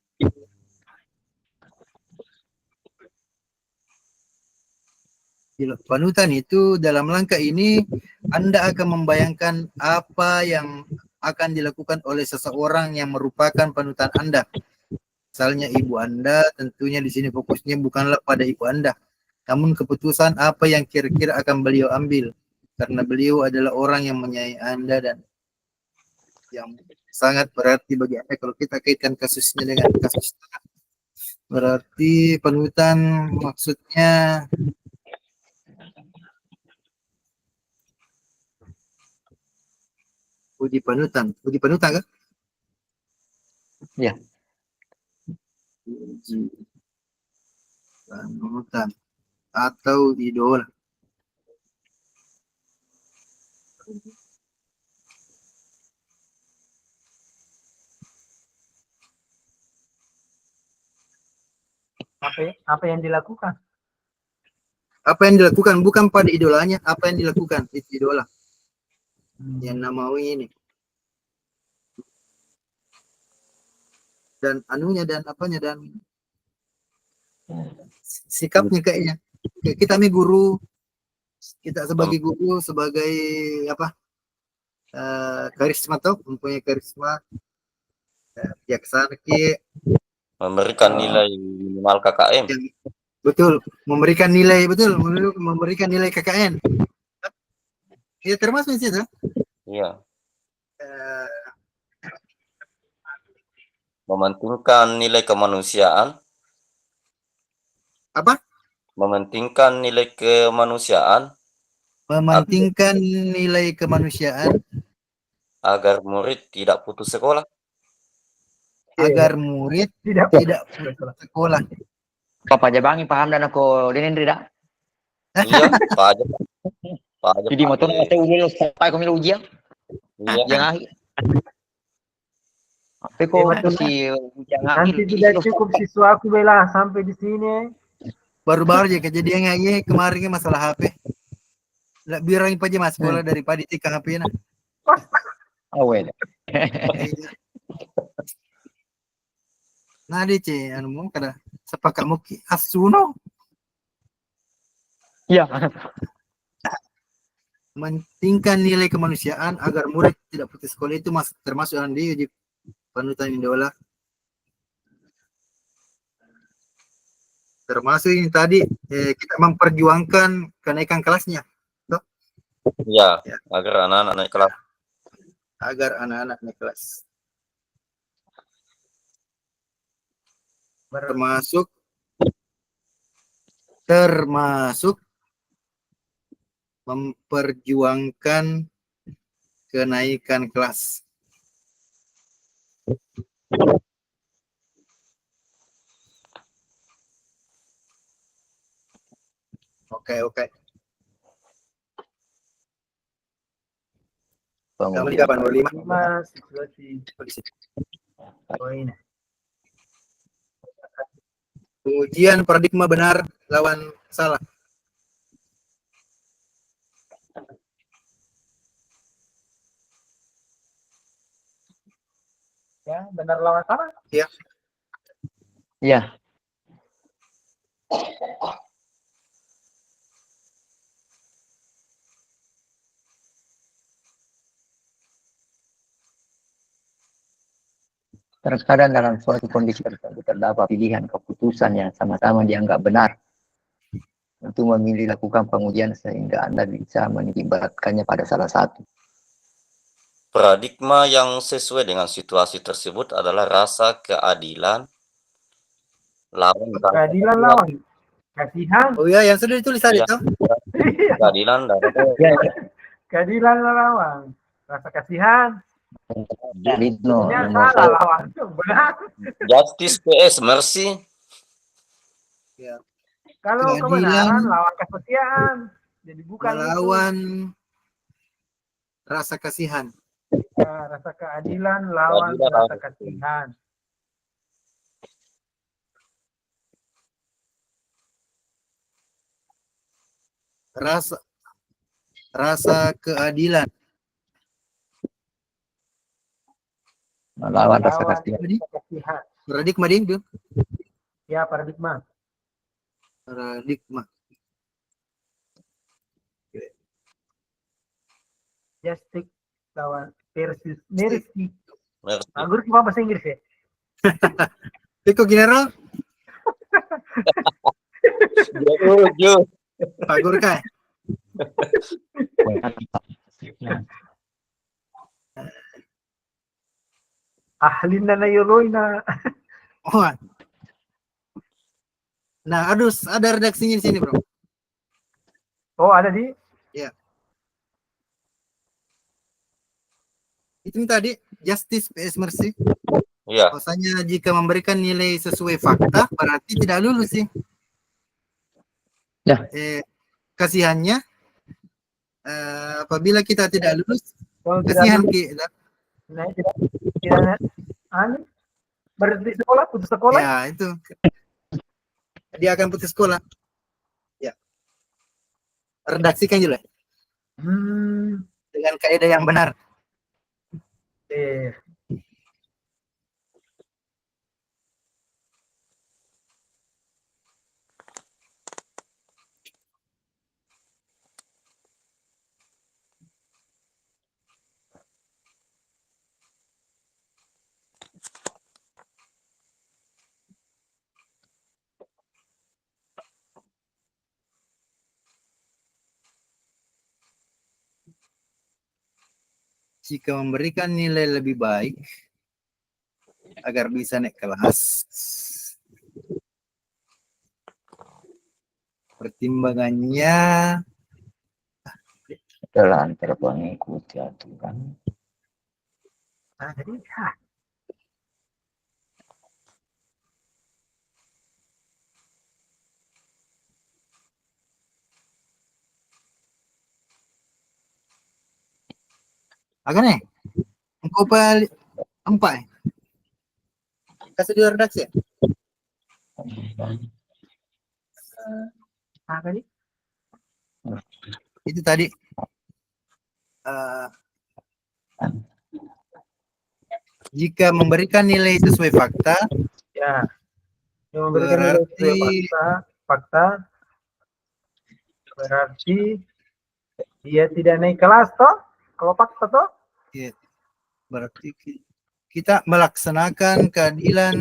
Panutan itu dalam langkah ini Anda akan membayangkan apa yang akan dilakukan oleh seseorang yang merupakan panutan Anda. Misalnya ibu Anda, tentunya di sini fokusnya bukanlah pada ibu Anda, namun keputusan apa yang kira-kira akan beliau ambil, karena beliau adalah orang yang menyayangi Anda dan yang sangat berarti bagi Anda. Kalau kita kaitkan kasusnya dengan kasus, berarti panutan maksudnya uji panutan kan? Ya. Uji panutan atau idola. Apa yang dilakukan? Apa yang dilakukan bukan pada idolanya, apa yang dilakukan itu idola. Yang namawi ini. Dan anunya dan apanya dan sikapnya kayaknya. Kayak kita nih guru, kita sebagai guru sebagai apa? Karisma tuh, mempunyai karisma. Bijaksana ki Memberikan nilai minimal KKM. betul, memberikan nilai KKN. Ya termasuk di situ. Iya. Mementingkan nilai kemanusiaan. Apa? Mementingkan nilai kemanusiaan. Mementingkan nilai kemanusiaan agar murid tidak putus sekolah. Agar murid tidak putus sekolah. Papa Jabangi paham dan aku Denendri dah. Iya, Pak aja. Pak aja. Jadi motor nanti udah sampai kami ujian. Iya. Jangan. Tapi kok si nanti tidak cukup siswa aku bela sampai di sini. Baru-baru aja kejadian aja kemarin masalah HP. Lah biar yang aja mas sekolah daripada tikang HP na. Awet. Nah DC anu mau kada sepakat muki asuno. Iya. Mentingkan nilai kemanusiaan agar murid tidak putus sekolah itu termasuk yang di panutan idola. Termasuk ini tadi kita memperjuangkan kenaikan kelasnya. Iya, agar anak-anak naik kelas. Agar anak-anak naik kelas. Termasuk memperjuangkan kenaikan kelas. Oke. Kamu di kapan? 25 situasi poin. Ujian paradigma benar lawan salah. Ya, benar lawan salah. Ya. Iya. Terkadang dalam suatu kondisi tertentu terdapat pilihan keputusan yang sama-sama dianggap benar. Untuk memilih lakukan pengujian sehingga Anda bisa menitikberatkannya pada salah satu. Paradigma yang sesuai dengan situasi tersebut adalah rasa keadilan lawan kasihan. Oh ya, yang sudah ditulis tadi tuh. Keadilan dan keadilan lawan rasa kasihan. Salah lawan benar. Justice vs mercy. Ya. Kalau kebenaran lawan kesetiaan. Jadi bukan melawan rasa kasihan. Ya, rasa keadilan lawan rasa kasihan. Rasa keadilan melawan rasa kasihan. Paradigma ding. Ya, paradigma. Justice lawan versus mercy. Anggur cuma bahasa Inggris ya? Piko general? Pak Guru kai. Ahli na yoloy na. Oh. Nah, aduh, ada redaksinya di sini, Bro. Oh, ada di? Ya. Itu tadi justice vs mercy. Iya. Maksudnya jika memberikan nilai sesuai fakta berarti tidak lulus sih. Ya. Kasihannya apabila kita tidak lulus, kasihan kita. Nah, tidak berhenti sekolah, putus sekolah. Ya, itu. dia akan putus sekolah. Ya. Redaksikan juga dengan kaidah yang benar. Jika memberikan nilai lebih baik agar bisa naik kelas, pertimbangannya adalah antara mengikuti aturan. agak nih, engkau balik 4. Kasih dia redaksi ya? Tadi? Itu tadi. Jika memberikan nilai sesuai fakta, Ya. Yang memberikan nilai sesuai fakta, berarti dia tidak naik kelas toh? Kalau fakta toh? ya, berarti kita melaksanakan keadilan.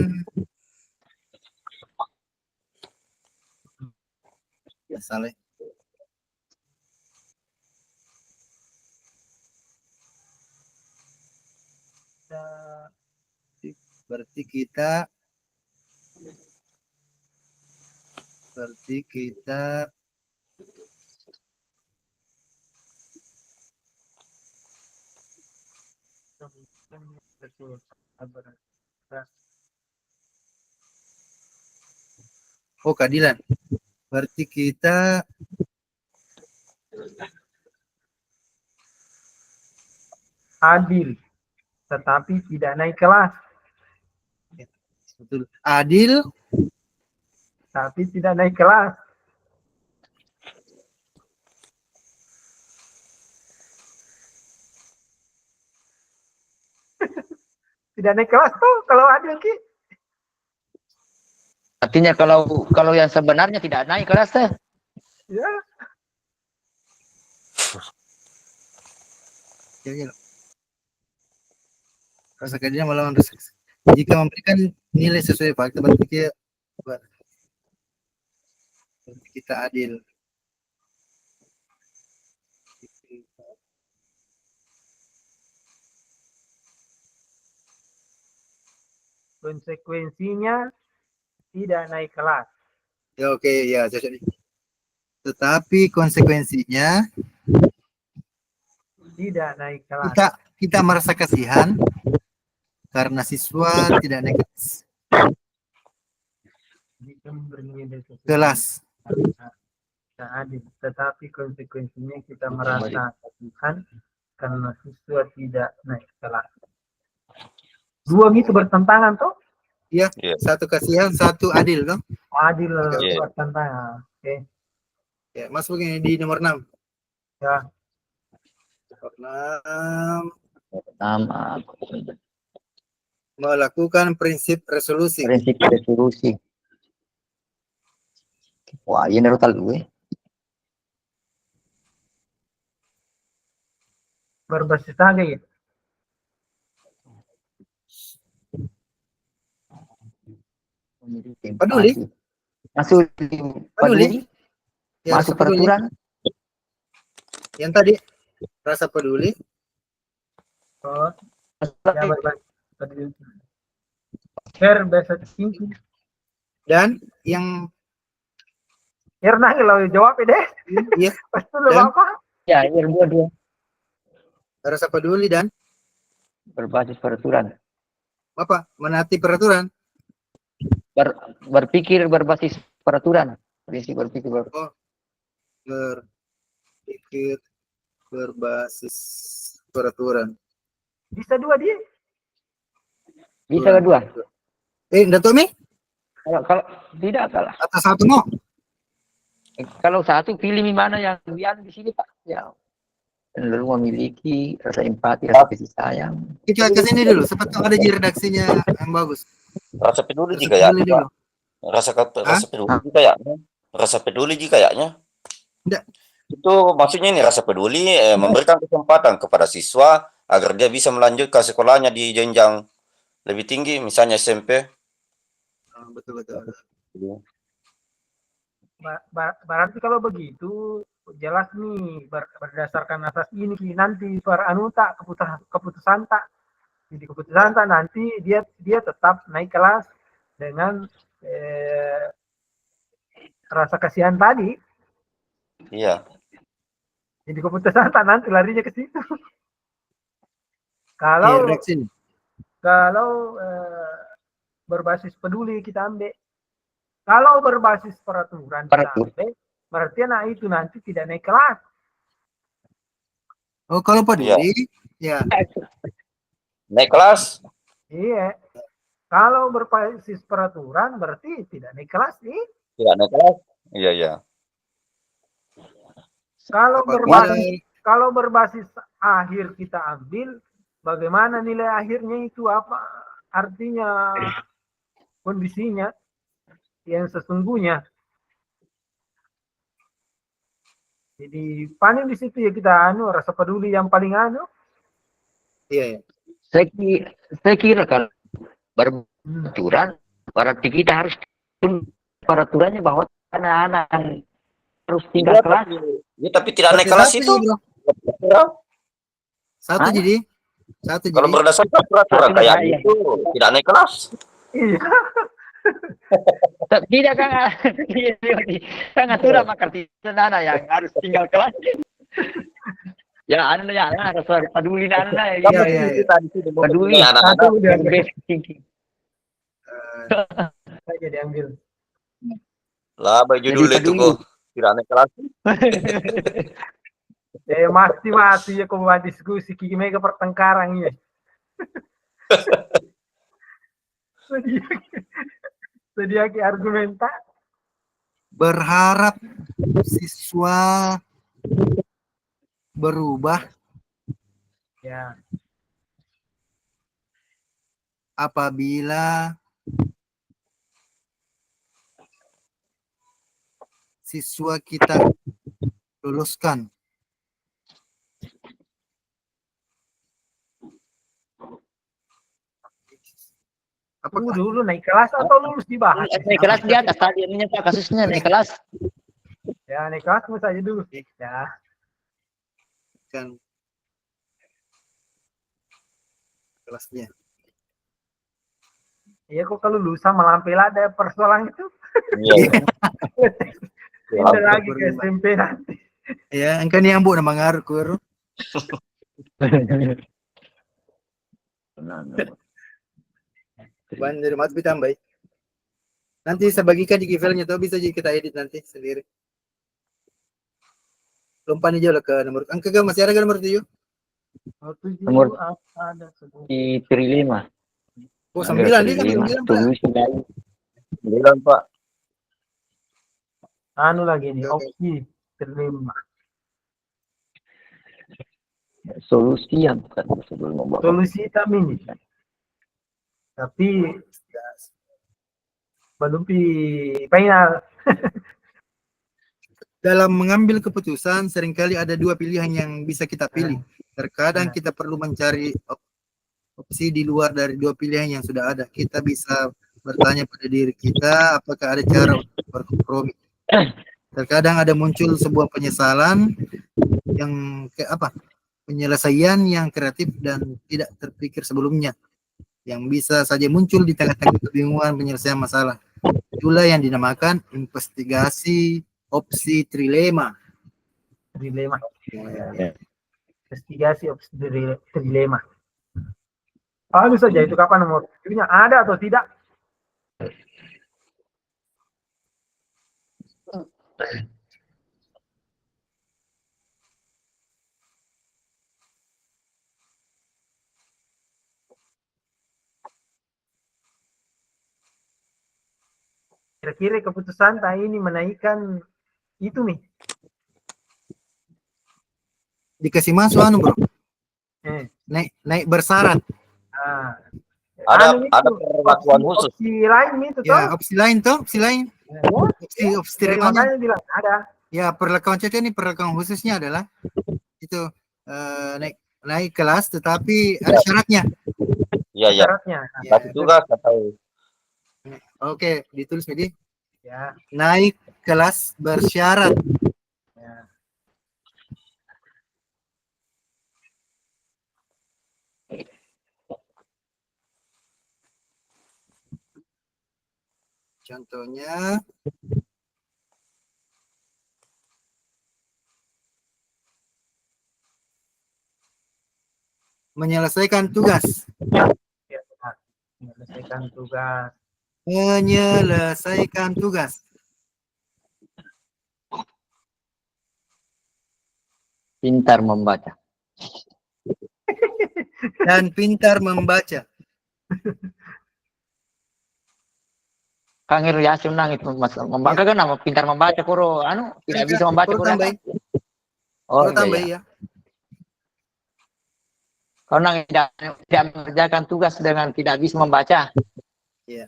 Ya, salah. Berarti kita keadilan. Berarti kita adil, tetapi tidak naik kelas. betul. Adil, tapi tidak naik kelas. Tidak naik kelas tuh kalau adil Ki. Artinya kalau yang sebenarnya tidak naik kelas teh. Ya. Ya. Rasa keadilan melawan rasa. Jika memberikan nilai sesuai fakta, berarti kita adil. Konsekuensinya tidak naik kelas. Ya, oke, ya. Tetapi konsekuensinya tidak naik kelas. Kita merasa kasihan karena siswa tidak naik kelas. Tidak adil, tetapi konsekuensinya kita merasa kasihan karena siswa tidak naik kelas. Dua itu bertentangan toh? Iya, satu kasihan, satu adil toh? Adil bertentangan. Oke. Ya, masuk ini di nomor 6. Ya. Nomor 6. Melakukan prinsip resolusi. Wah, ini harus tahu Berbasis tangga ya. Peduli. Masuk peduli. Ya, masuk peraturan. Yang tadi rasa peduli. Oh. Ya, berbasis. Berbasis tinggi. Dan yang Irna kalau jawab deh. Iya. Pasti lu apa? Ya, yang dua. Rasa peduli dan berbasis peraturan. Apa? Menaati peraturan. Berpikir berbasis peraturan. Berpikir berbasis peraturan. Bisa dua dia. Bisa kedua. Dato Mi? Kalau tidak kalah. Atau satu mau? Kalau satu pilih mana yang biar di sini Pak. Ya. Lalu memiliki rasa empati, rasa kasih sayang. Kita ke sini dulu, sempat ada di redaksinya yang bagus. Rasa peduli Rasa juga ya. peduli dulu. Rasa peduli juga ya. Rasa peduli juga kayaknya. Tidak. Itu maksudnya ini rasa peduli memberikan kesempatan kepada siswa agar dia bisa melanjutkan sekolahnya di jenjang lebih tinggi, misalnya SMP. Betul. Berarti kalau begitu jelas nih berdasarkan asas ini nanti tak keputusan tak. Jadi keputusan tak nanti dia tetap naik kelas dengan rasa kasihan tadi. Iya. Jadi keputusan tak nanti larinya ke situ. Kalau berbasis peduli kita ambil. Kalau berbasis peraturan kita ambil, berarti anak itu nanti tidak naik kelas. Oh, kalau peduli, ya. Naik kelas? Iya. Kalau berbasis peraturan, berarti tidak naik kelas nih. Tidak naik kelas? Iya. Kalau berbasis akhir kita ambil, bagaimana nilai akhirnya itu apa? Artinya kondisinya yang sesungguhnya. Jadi paling di situ ya kita rasa peduli yang paling Iya. Saya kira kalau peraturan, berarti kita harus peraturannya bahwa anak-anak harus tinggal kelas. Ya, tapi tidak naik kelas itu. Satu jadi. Kalau berdasarkan peraturan kayak itu tidak naik kelas. Iya. Tidak kan aturan maka anak yang harus tinggal kelas. Ya harus peduli anak. Iya. Peduli anak-anak yang basic thinking. Saya diambil. Lah judul itu kok tidak naik kelas. Mati ya kau buat diskusi kiki mega pertengkaran ya. Sedia ke argumenta. Berharap siswa berubah. Ya. Apabila siswa kita luluskan. Apakah dulu naik kelas atau lulus dibahas? Naik kelas di atas tadi Pak kasusnya naik kelas. Ya naik kelas saja dulu. Ya. Kan kelasnya. Iya kok kalau lulusan melampir ada persoalan itu. Iya. Pindah lagi ke SMP nanti. Ya, engkau ni ambo na mangar ko. Ban dari mat tambah. Nanti saya bagikan di filenya tuh bisa jadi kita edit nanti sendiri. Lompan aja lah ke nomor. Angka masih ada ke nomor 7? Nomor ada di Trilima. Oh, 9 nih kan 9 Pak. Lagi nih opsi Trilima. Solusi yang bukan sebelum solusi kami ini. Tapi belum final. Dalam mengambil keputusan seringkali ada dua pilihan yang bisa kita pilih. Terkadang kita perlu mencari opsi di luar dari dua pilihan yang sudah ada. Kita bisa bertanya pada diri kita apakah ada cara untuk berkompromi. Terkadang ada muncul sebuah penyesalan yang penyelesaian yang kreatif dan tidak terpikir sebelumnya, yang bisa saja muncul di tengah-tengah kebingungan penyelesaian masalah. Itulah yang dinamakan investigasi opsi trilema. Investigasi opsi trilema. Lalu saja itu kapan nomor tujuhnya ada atau tidak? Kira-kira keputusan ini menaikkan itu nih. Dikasih masuk anu bro, naik bersyarat. Nah, Ada itu, perlakuan khusus. opsi lain itu Ya opsi lain toh, opsi lain. Opsi jadi terimanya. makanya bilang ada. Ya perlakuan CT ini perlakuan khususnya adalah itu naik kelas tetapi ada syaratnya. Iya, ya. Syaratnya. Tapi juga atau Oke, ditulis jadi Ya. naik kelas bersyarat. Ya. Contohnya menyelesaikan tugas. Ya, benar. Menyelesaikan tugas. Menyelesaikan tugas. Pintar membaca. Dan pintar membaca. Kangir ya senang itu membaca kan nama pintar membaca koro anu tidak bisa membaca Perlu koro. tambah. Oh Perlu tambah iya. ya. Karena tidak mengerjakan tugas dengan tidak bisa membaca. Iya.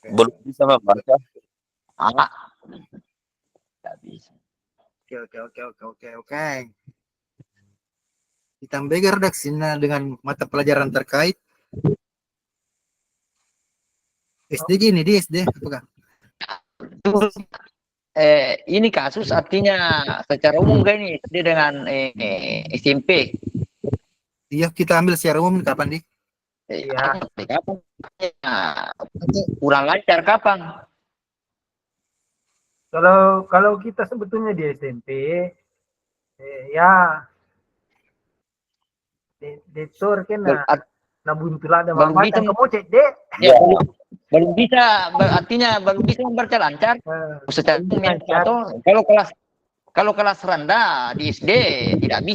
belum bisa membaca. Tidak bisa. Oke. Ditambah redaksinya dengan mata pelajaran terkait. SD gini di SD apakah? Ini kasus artinya secara umum kan ini dengan SMP. Iya, kita ambil secara umum kapan di? Iya. Kapan? Kurang lancar kapan? Kalau kita sebetulnya di SMP, ya, detor kena buntul ada belum bisa kamu cek deh. Ya, belum bisa artinya belum bisa membaca lancar. Secara umum atau kalau kelas rendah di SD tidak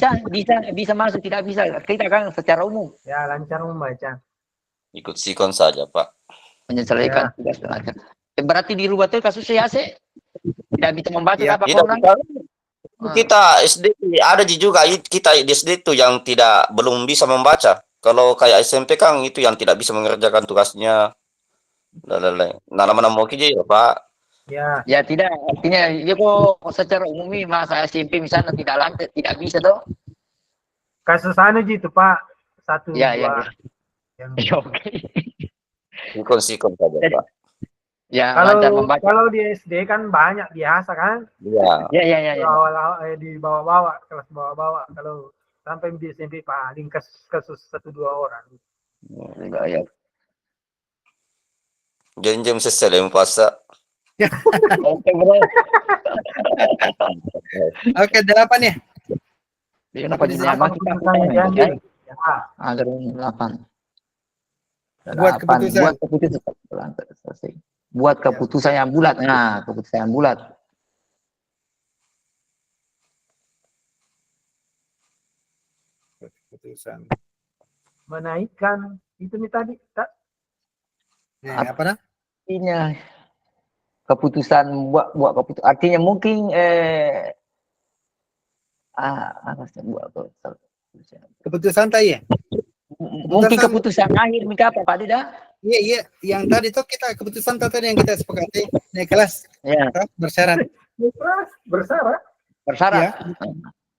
bisa masuk tidak bisa kita kan secara umum. Ya lancar membaca. Ikut sikon saja Pak. Menyelesaikan tugas lancar. Berarti di rumah itu kasusnya sih tidak bisa membaca apa orang. Kita SD ada juga kita di SD itu yang belum bisa membaca. Kalau kayak SMP kan itu yang tidak bisa mengerjakan tugasnya. Nama-nama mau ya Pak. Ya tidak artinya ya kok secara umum masa SMP misalnya tidak lancar tidak bisa toh. Kasus anu gitu Pak 1 2. Ya. Oke. Sikon saja Pak. Ya, kalau di SD kan banyak biasa kan? Iya. Ya. Di bawah-bawah, kelas bawah-bawah. Kalau sampai di SMP paling kasus 1-2 orang. Ya. Jam seselem puasa. Oke, bro. Oke, 8 ya. Kenapa di sini kita agar 8. Buat keputusan selesai. Buat keputusan yang bulat. Nah, keputusan yang bulat. Keputusan. Menaikkan itu nih tadi. Apa nah? Artinya keputusan buat keputusan. Artinya mungkin keputusan tadi ya? Mungkin keputusan akhir Mika apa Pak Dida? Iya, yang tadi tuh kita keputusan tadi yang kita sepakati naik kelas. Ya. Bersyarat.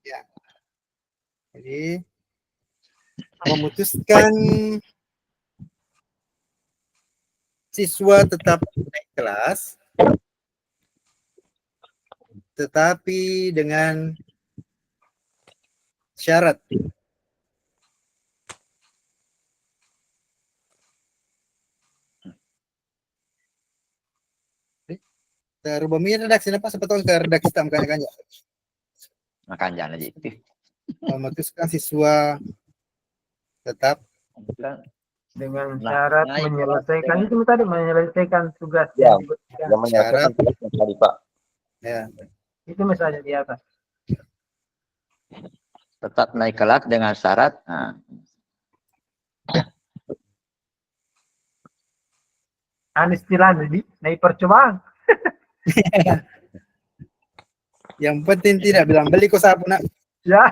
Ya. Jadi memutuskan siswa tetap naik kelas, tetapi dengan syarat. Rubah redaksi apa sebetulnya ke redaksi tamkan aja. Makan jangan aja itu. Memutuskan siswa tetap dengan syarat menyelesaikan itu tadi menyelesaikan tugas yang menyelesaikan tugas tadi Pak. Ya. Itu misalnya di atas. Tetap naik kelas dengan syarat. istilahnya di naik percobaan. Yang penting tidak bilang beli kok sapu nak. Ya,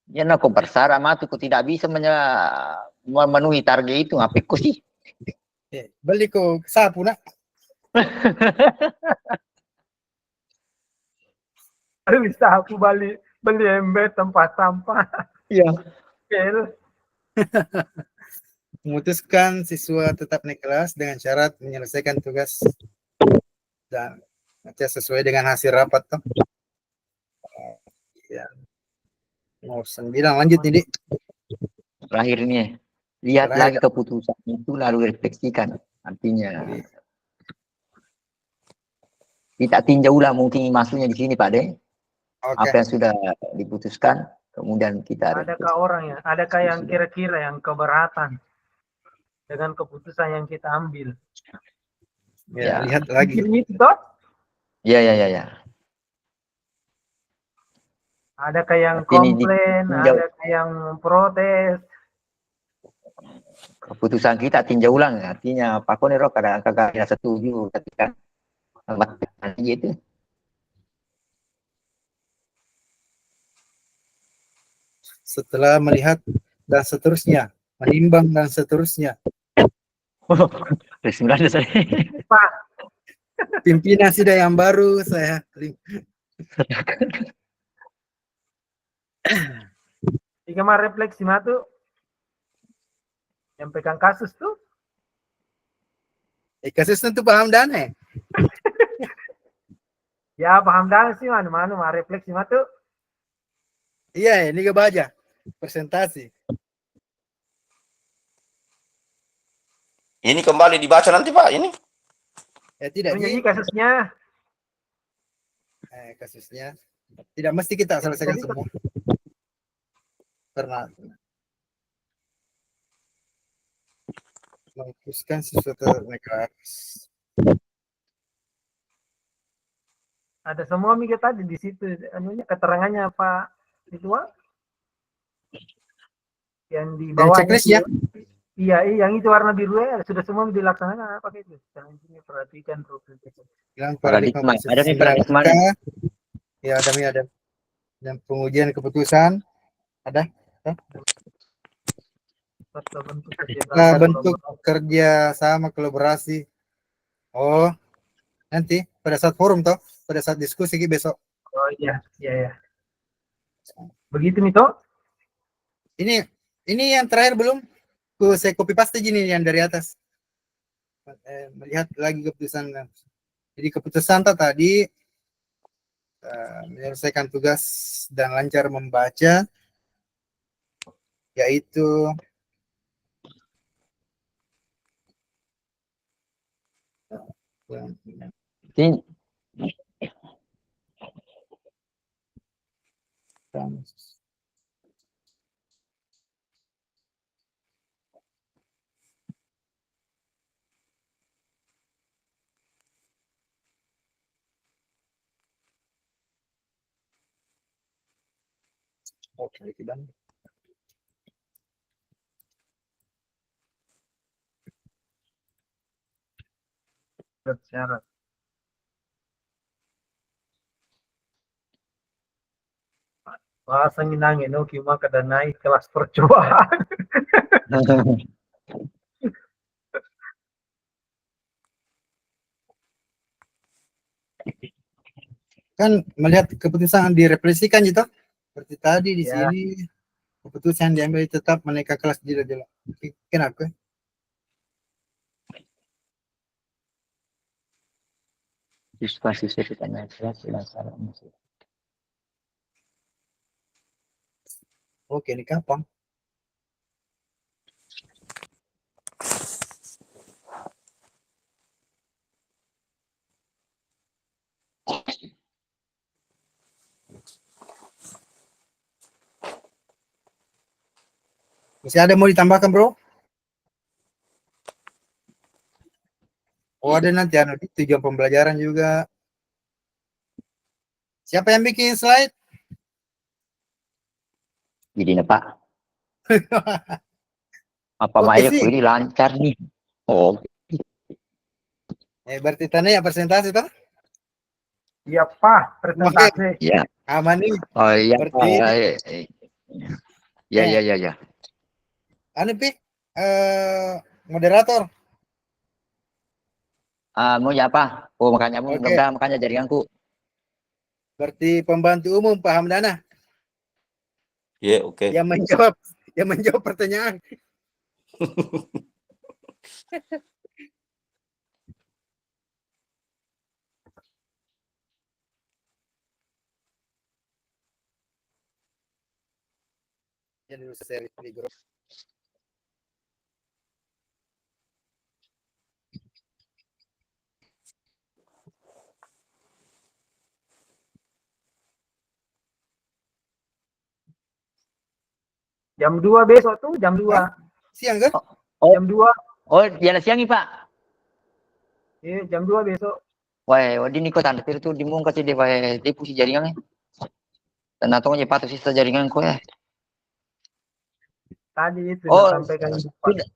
Ya nak kok bersara matu kok tidak bisa memenuhi target itu, apa kok sih? Beli kok sapu nak. baru bisa aku beli ember tempat sampah. Iya. Pel. Memutuskan siswa tetap naik kelas dengan syarat menyelesaikan tugas dan sesuai dengan hasil rapat toh. Ya. Mau 9 lanjut nih, Dik. Terakhir ini, lihat Terakhir. lagi keputusan itu lalu refleksikan. Artinya kita tinjau ulang mungkin masuknya di sini Pak De. Oke. Apa yang sudah diputuskan, kemudian kita Adakah orang ya? Adakah yang kira-kira yang keberatan dengan keputusan yang kita ambil? Ya, Ya. lihat lagi. Ini itu toh? Ya. Adakah yang Tapi ini komplain? ditinjau. Adakah yang protes? Keputusan kita tinjau ulang, artinya Pak Konero kadang-kadang tidak setuju ketika gitu. Setelah melihat dan seterusnya, menimbang dan seterusnya. Sebenarnya saya Pak, Pimpinan sidang yang baru saya jika mau refleksi matu, yang pegang kasus tuh, kasus tentu paham dana. ya paham dah sih mana mau refleksi matu. Iya, ini kebaca presentasi. Ini kembali dibaca nanti Pak, ini. Tidak Menyanyi kasusnya. kasusnya. Tidak mesti kita selesaikan semua. Karena menghapuskan sesuatu negara. Ada semua mikir tadi di situ, anunya keterangannya Pak Ridwan yang di bawah. checklist ya? Iya, yang itu warna biru ya sudah semua dilaksanakan apa itu? Sekarang ini perhatikan Bilang paradigma. Ada nih paradigma. Ya, ada. Dan pengujian keputusan ada. Bentuk kerja sama kolaborasi. Oh, nanti pada saat forum toh, pada saat diskusi besok. Oh iya. Begitu nih toh? Ini yang terakhir belum? Saya copy paste gini yang dari atas. Melihat lagi keputusan. Jadi keputusan tadi menyelesaikan tugas dan lancar membaca, yaitu dan Syarat. Bahasa nginangin, oke maka dan naik kelas percobaan. kan melihat keputusan direfleksikan gitu. Seperti tadi di Ya. sini keputusan diambil tetap menaikkan kelas tidak. Kenapa? Diskusi ceritanya jelas. Oke, ini kapan? Masih ada mau ditambahkan, bro? Oh, ada nanti tujuan pembelajaran juga. Siapa yang bikin slide? Jadi Pak. Apa Oke Maya sih. ini lancar nih. Oh, Berarti tanya ya presentasi toh? Iya Pak, presentasi. ya. Aman nih. Oh iya, Berarti ya, ya, ya, ya. anu Pi, moderator. Mau ya apa? Oh, makanya Oke. makanya jaringanku. Berarti pembantu umum Pak Hamdana Ya, oke. yang menjawab pertanyaan. Jadi share di grup. Jam 2 besok tuh, jam 2. Siang kan? Oh, Jam 2. oh, jalan siang nih, Pak. Iya, jam 2 besok. Wah, di ni ko tanda itu di mung kasi di wah di pusi jaringan. Dan atau nya patu sisa jaringan ko ya. Tadi itu Oh, sampaikan sudah,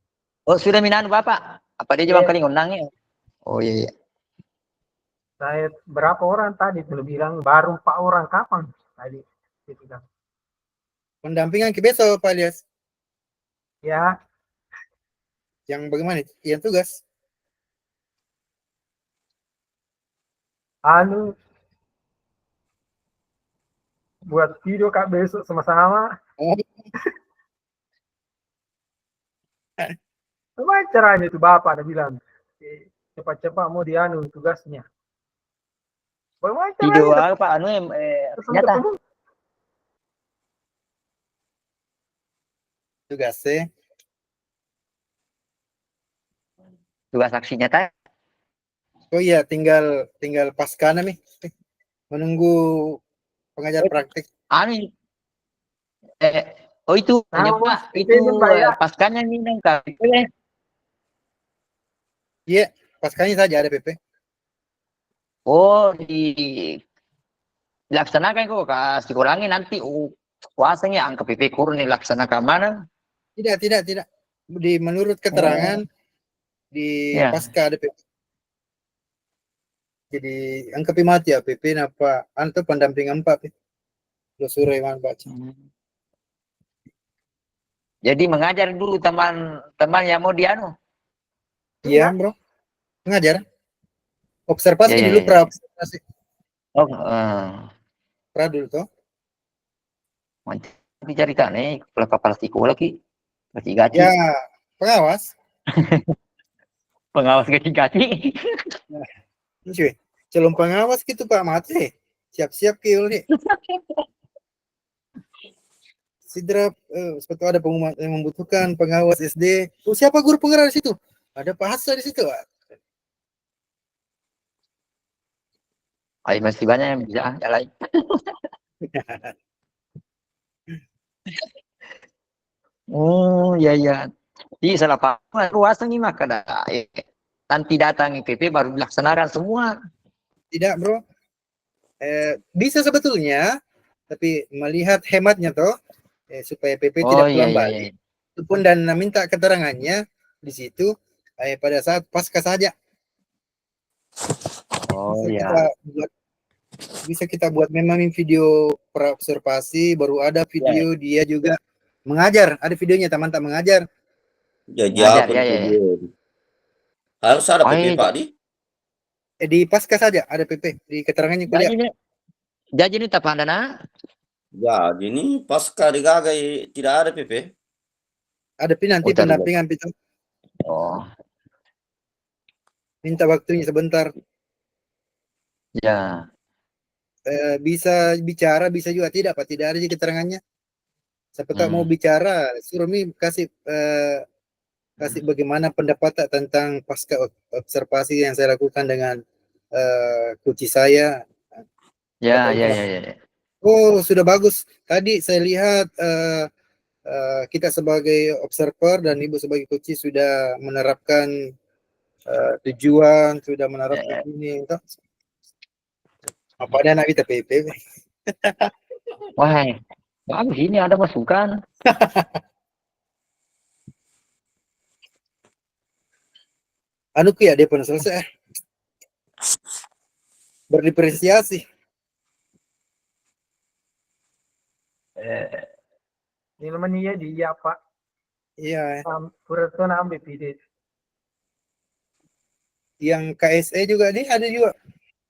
oh sudah minaan Bapak. Apa dia Iya. jawab kali ngundangnya? Oh iya, iya. Saya berapa orang tadi tuh bilang baru 4 orang kapan tadi dia bilang. Pendampingan ke besok Pak Elias. Ya, Yang bagaimana? Yang tugas. anu buat video Kak besok sama-sama. Oh, Apa caranya itu Bapak ada bilang cepat-cepat mau dianu tugasnya. Bagaimana Video caranya? apa anu Terus nyata ketemu. tugasnya. tugas saksi nyata. Oh iya, tinggal paskana nih. Menunggu pengajar praktik. Anu oh itu Nah, hanya Mas, Pak, itu Pak, ya. paskannya nih nang KPP ya. Iya, paskanya saja ada PP. Oh, dilaksanakan kok kasih kurangi nanti kuasanya angka PP kurun dilaksanakan mana? Tidak. Menurut keterangan di Ya. pasca ada PP. Jadi angka mati ya PP napa anto pendamping 4 lo sore man baca. Jadi mengajar dulu teman-teman yang mau dianu. Iya, Bro. Mengajar. Observasi Ya, ya, dulu ya. observasi. Oh, Pra dulu toh. mantap cerita nih kepala sekolah lagi kasih gaji. Ya, pengawas. Pengawas gaji. Ini cuy. Calon pengawas gitu Pak Mate. Siap-siap ke nih. Sidrap sepatu ada pengumuman yang membutuhkan pengawas SD. Oh, siapa guru penggerak di situ? Ada Pak Hasan di situ, Pak. Ay, masih banyak yang bisa lain. Oh, ya ya. Di salah paham ruasan ini mah kada nanti datang IPP baru dilaksanakan semua. Tidak, Bro. Bisa sebetulnya, tapi melihat hematnya toh, supaya PP tidak pulang balik. Itu pun dan minta keterangannya di situ pada saat pasca saja. Oh Bisa kita buat memang video observasi, baru ada video dia juga mengajar, ada videonya teman tak mengajar. Ya. Harus ada PP Pak di. Di pasca saja ada PP di keterangannya kuliah. Jadi ini tak pandana. Ya, ini pasca digagai tidak ada PP. Ada nanti pendampingan itu. Oh. Minta waktunya sebentar. Ya. Bisa bicara, bisa juga tidak, Pak. Tidak ada di keterangannya. Siapa tak mau bicara, suruh kasih bagaimana pendapat tentang pasca observasi yang saya lakukan dengan coach saya. Ya. Oh, sudah bagus. Tadi saya lihat kita sebagai observer dan Ibu sebagai coach sudah menerapkan tujuan, sudah menerapkan ini. Apa ada anak kita PP? Wah, bagus ini ada masukan. anu ku ya dia pun selesai berdiferensiasi. Ini namanya dia Pak. Iya, Puratona ambil pide. yang KSE juga dia ada juga.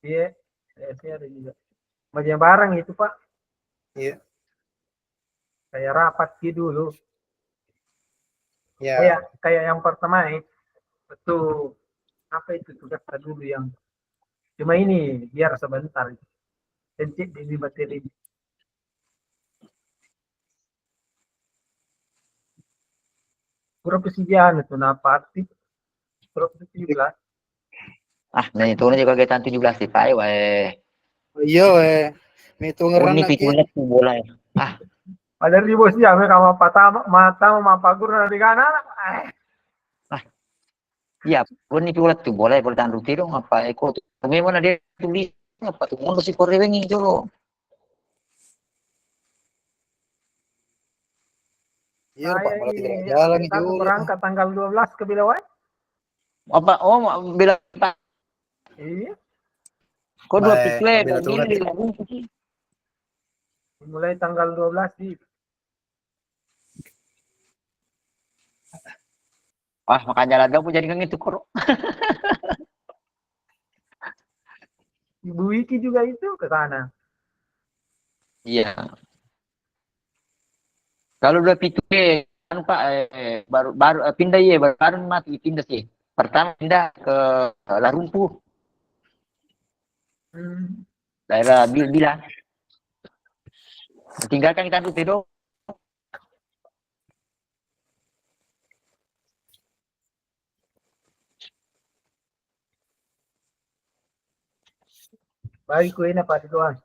Iya, saya ada juga. Bagian barang itu Pak. Iya. Kayak rapat gitu dulu. Ya. Kayak yang pertama itu apa itu tugas dulu yang cuma ini biar sebentar. Kencik di materi. Proposisian itu napa aktif? Proposisi 17. Nah itu juga kegiatan 17 di Pak, Iya, itu ngerana Ini pitulah tuh bola ya. Ada di bos ya, kalau mata mapa guru dari kanan. Iya, ini pitulah tuh bola tahan rutin dong apa ikut. Memang ada tulis apa tuh mau si korewengi itu loh. Iya, Pak, malah tidak jalan itu. Berangkat tanggal 12 ke Bilawai. Apa? Oh, bila Iya. kok dua Baik, pikle bila dan tuh ini lagu sih. Mulai tanggal 12 sih. Makanya laga pun jadi kan itu kok. Ibu Wiki juga itu ke sana. Iya. Kalau udah pikle kan Pak baru pindah ya baru mati pindah sih. Pertama pindah ke Larumpuh. Daerah Bila. Tinggalkan kita dulu tidur. Baik kuih na Pak Ridwan.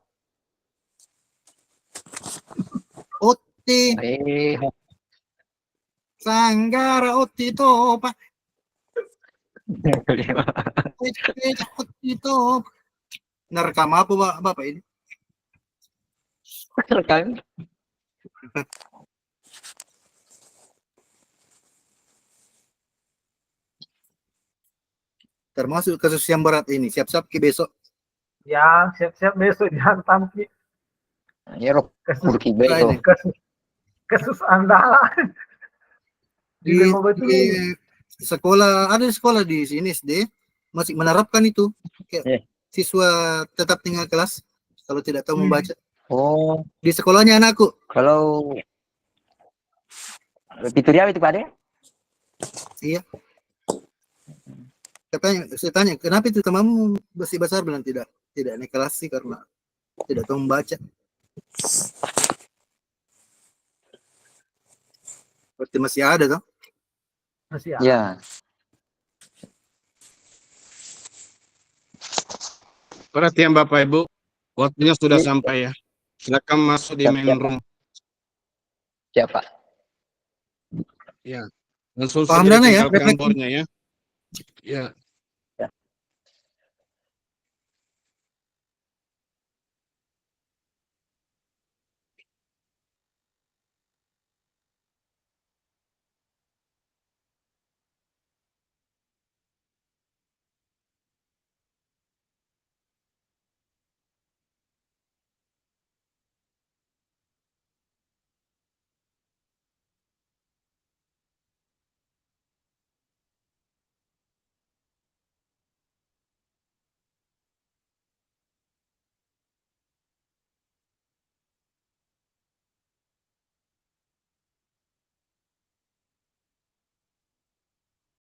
Uti, Sanggara Uti Topa. Uti Topa. Nerekam apa Bapak ini? Rekam. Termasuk kasus yang berat ini. Siap-siap ke besok. Ya, siap-siap besok dihantam Ki. Ya roh kurki itu. Kasus andalan. Di sekolah, ada sekolah di sini SD masih menerapkan itu. Kayak siswa tetap tinggal kelas kalau tidak tahu membaca. Oh, di sekolahnya anakku. Kalau Pituria itu Pak De? Iya. Saya tanya, kenapa itu temanmu besi besar? Bilang tidak naik kelas sih karena tidak tahu membaca. Berarti masih ada toh? Masih ada. Ya. Perhatian Bapak Ibu, waktunya sudah sampai ya. Silakan masuk di main room. Siapa? Ya. Langsung Paham saja Dana ya? ditinggalkan bornya ya. Ya.